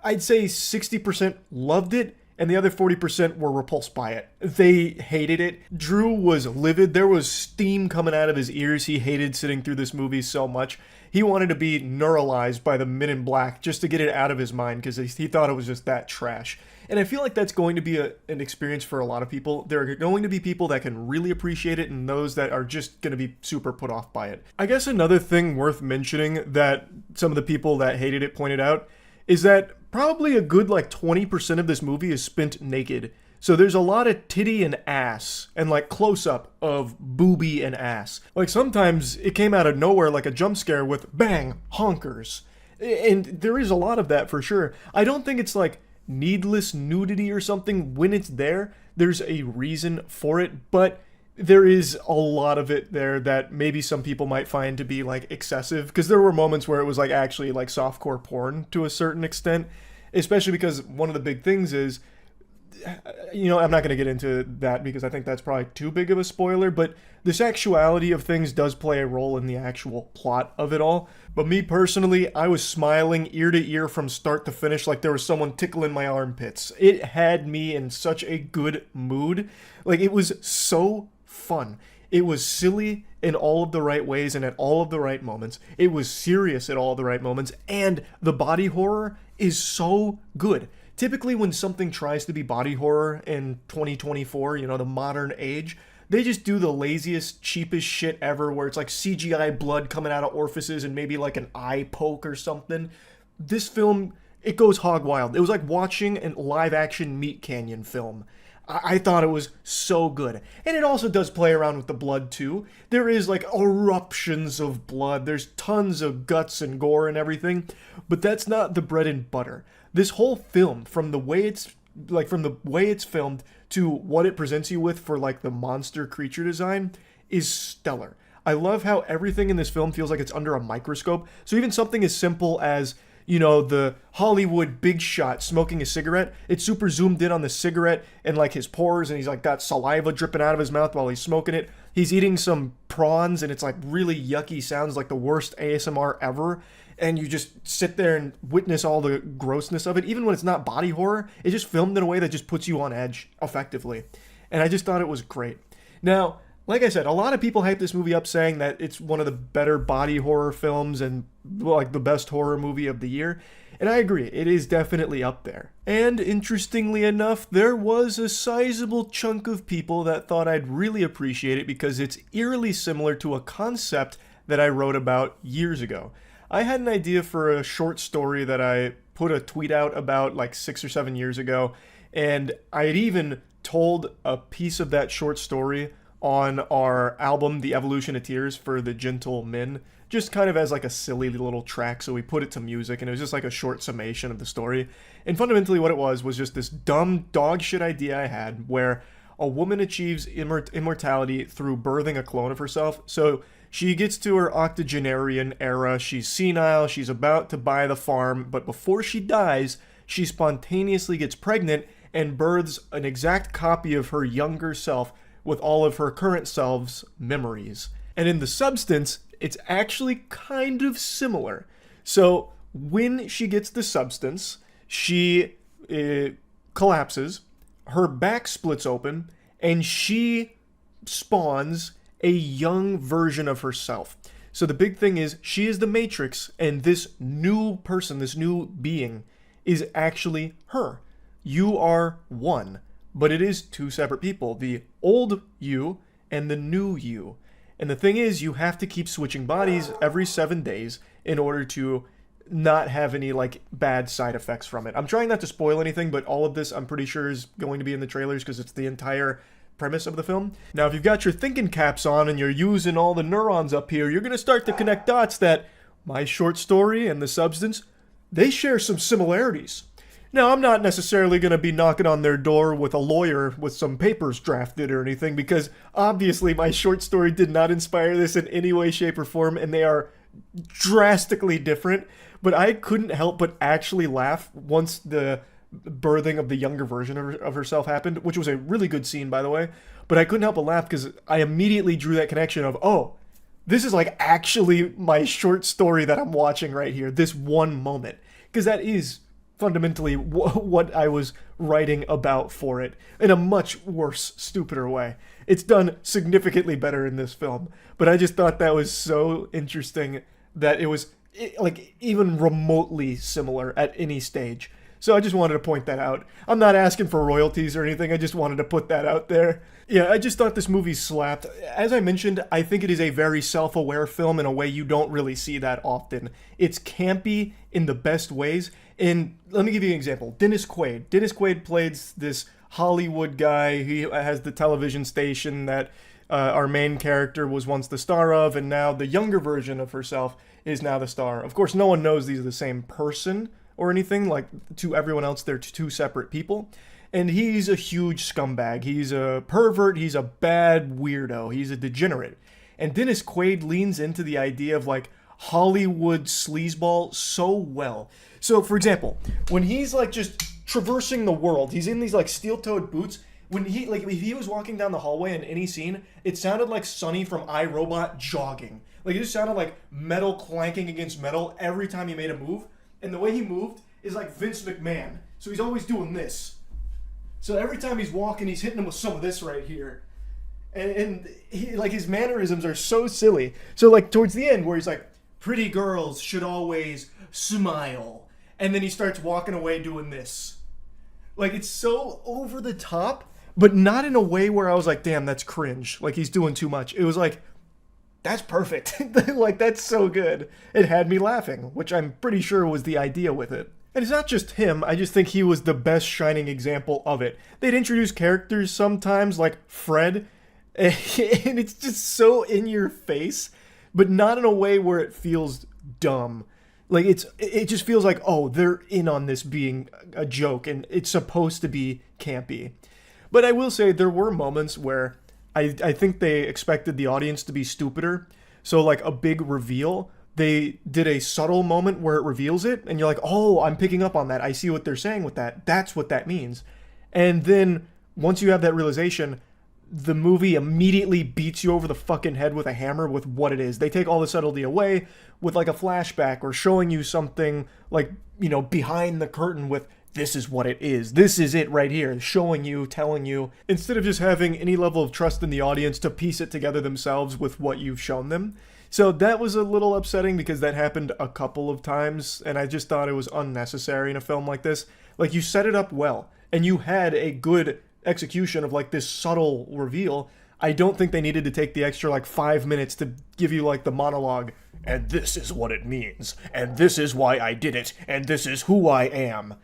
I'd say 60% loved it, and the other 40% were repulsed by it. They hated it. Drew was livid. There was steam coming out of his ears. He hated sitting through this movie so much. He wanted to be neuralized by the Men in Black just to get it out of his mind because he thought it was just that trash. And I feel like that's going to be an experience for a lot of people. There are going to be people that can really appreciate it and those that are just going to be super put off by it. I guess another thing worth mentioning that some of the people that hated it pointed out is that probably a good like 20% of this movie is spent naked. So there's a lot of titty and ass and like close up of booby and ass. Like sometimes it came out of nowhere like a jump scare with bang, honkers. And there is a lot of that for sure. I don't think it's like needless nudity or something. When it's there, there's a reason for it, but there is a lot of it there that maybe some people might find to be like excessive, because there were moments where it was like actually like softcore porn to a certain extent, especially because one of the big things is, you know, I'm not going to get into that because I think that's probably too big of a spoiler, but the sexuality of things does play a role in the actual plot of it all. But me personally, I was smiling ear to ear from start to finish like there was someone tickling my armpits. It had me in such a good mood. Like, it was so fun. It was silly in all of the right ways and at all of the right moments. It was serious at all of the right moments. And the body horror is so good. Typically when something tries to be body horror in 2024, you know, the modern age, they just do the laziest, cheapest shit ever where it's like CGI blood coming out of orifices and maybe like an eye poke or something. This film, it goes hog wild. It was like watching a live action Meat Canyon film. I thought it was so good. And it also does play around with the blood too. There is like eruptions of blood. There's tons of guts and gore and everything. But that's not the bread and butter. This whole film, from the way it's filmed to what it presents you with for like the monster creature design, is stellar. I love how everything in this film feels like it's under a microscope. So even something as simple as, you know, the Hollywood big shot smoking a cigarette, it's super zoomed in on the cigarette and like his pores, and he's like got saliva dripping out of his mouth while he's smoking it. He's eating some prawns and it's like really yucky sounds, like the worst ASMR ever. And you just sit there and witness all the grossness of it. Even when it's not body horror, it's just filmed in a way that just puts you on edge effectively. And I just thought it was great. Now, like I said, a lot of people hype this movie up saying that it's one of the better body horror films and like the best horror movie of the year. And I agree, it is definitely up there. And interestingly enough, there was a sizable chunk of people that thought I'd really appreciate it because it's eerily similar to a concept that I wrote about years ago. I had an idea for a short story that I put a tweet out about like 6 or 7 years ago, and I had even told a piece of that short story on our album, The Evolution of Tears for the Gentle Men, just kind of as like a silly little track, so we put it to music, and it was just like a short summation of the story. And fundamentally what it was just this dumb dog shit idea I had where a woman achieves immortality through birthing a clone of herself. So she gets to her octogenarian era, she's senile, she's about to buy the farm, but before she dies, she spontaneously gets pregnant and births an exact copy of her younger self with all of her current self's memories. And in the substance, it's actually kind of similar. So when she gets the substance, she collapses, her back splits open, and she spawns a young version of herself. So the big thing is, she is the Matrix, and this new person, this new being, is actually her. You are one, but it is two separate people, the old you and the new you. And the thing is, you have to keep switching bodies every 7 days in order to not have any like bad side effects from it. I'm trying not to spoil anything, but all of this I'm pretty sure is going to be in the trailers because it's the entire premise of the film. Now, if you've got your thinking caps on and you're using all the neurons up here, you're going to start to connect dots that my short story and the substance, they share some similarities. Now, I'm not necessarily going to be knocking on their door with a lawyer with some papers drafted or anything, because obviously my short story did not inspire this in any way, shape, or form, and they are drastically different. But I couldn't help but actually laugh once the birthing of the younger version of herself happened, which was a really good scene, by the way. But I couldn't help but laugh because I immediately drew that connection of, oh, this is like actually my short story that I'm watching right here, this one moment. Because that is fundamentally what I was writing about for it in a much worse, stupider way. It's done significantly better in this film, but I just thought that was so interesting that it was like even remotely similar at any stage. So I just wanted to point that out. I'm not asking for royalties or anything. I just wanted to put that out there. Yeah, I just thought this movie slapped. As I mentioned, I think it is a very self-aware film in a way you don't really see that often. It's campy in the best ways. And let me give you an example. Dennis Quaid. Dennis Quaid plays this Hollywood guy. He has the television station that our main character was once the star of, and now the younger version of herself is now the star. Of course, no one knows these are the same person or anything. Like, to everyone else, they're two separate people. And he's a huge scumbag. He's a pervert. He's a bad weirdo. He's a degenerate. And Dennis Quaid leans into the idea of, like, Hollywood sleazeball so well. So, for example, when he's, like, just traversing the world, he's in these, like, steel-toed boots. When he, like, if he was walking down the hallway in any scene, it sounded like Sonny from iRobot jogging. Like, it just sounded like metal clanking against metal every time he made a move. And the way he moved is like Vince McMahon. So he's always doing this. So every time he's walking, he's hitting him with some of this right here. And he, like, his mannerisms are so silly. So, like, towards the end where he's like, pretty girls should always smile. And then he starts walking away doing this. Like, it's so over the top, but not in a way where I was like, damn, that's cringe. Like, he's doing too much. It was like, that's perfect. Like, that's so good. It had me laughing, which I'm pretty sure was the idea with it. And it's not just him, I just think he was the best shining example of it. They'd introduce characters sometimes, like Fred, and it's just so in your face, but not in a way where it feels dumb. Like, it just feels like, oh, they're in on this being a joke, and it's supposed to be campy. But I will say there were moments where I think they expected the audience to be stupider. So, like, a big reveal, they did a subtle moment where it reveals it, and you're like, oh, I'm picking up on that. I see what they're saying with that. That's what that means. And then, once you have that realization, the movie immediately beats you over the fucking head with a hammer with what it is. They take all the subtlety away with, like, a flashback or showing you something, like, you know, behind the curtain with, this is what it is. This is it right here. Showing you, telling you, instead of just having any level of trust in the audience to piece it together themselves with what you've shown them. So that was a little upsetting because that happened a couple of times, and I just thought it was unnecessary in a film like this. Like, you set it up well, and you had a good execution of, like, this subtle reveal. I don't think they needed to take the extra, like, 5 minutes to give you, like, the monologue, and this is what it means, and this is why I did it, and this is who I am.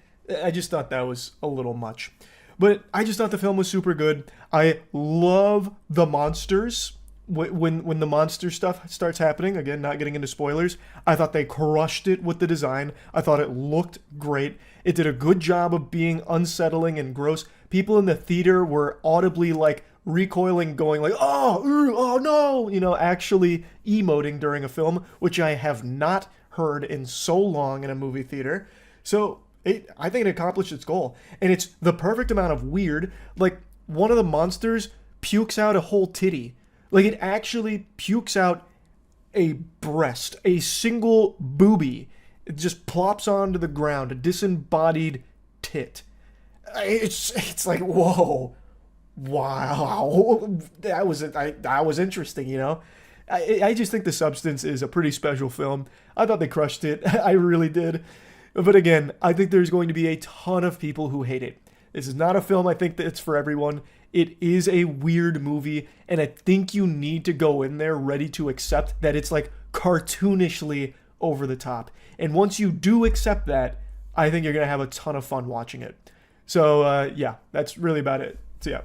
I just thought that was a little much. But I just thought the film was super good. I love the monsters. When the monster stuff starts happening, again, not getting into spoilers, I thought they crushed it with the design. I thought it looked great. It did a good job of being unsettling and gross. People in the theater were audibly, like, recoiling, going like, oh no, you know, actually emoting during a film, which I have not heard in so long in a movie theater. So I think it accomplished its goal. And it's the perfect amount of weird. Like, one of the monsters pukes out a whole titty. Like, it actually pukes out a breast, a single boobie. It just plops onto the ground, a disembodied tit. It's like, whoa, wow, that was interesting, you know? I just think The Substance is a pretty special film. I thought they crushed it. I really did. But again, I think there's going to be a ton of people who hate it. This is not a film I think that's for everyone. It is a weird movie, and I think you need to go in there ready to accept that it's, like, cartoonishly over the top. And once you do accept that, I think you're going to have a ton of fun watching it. So, yeah, that's really about it. So, yeah.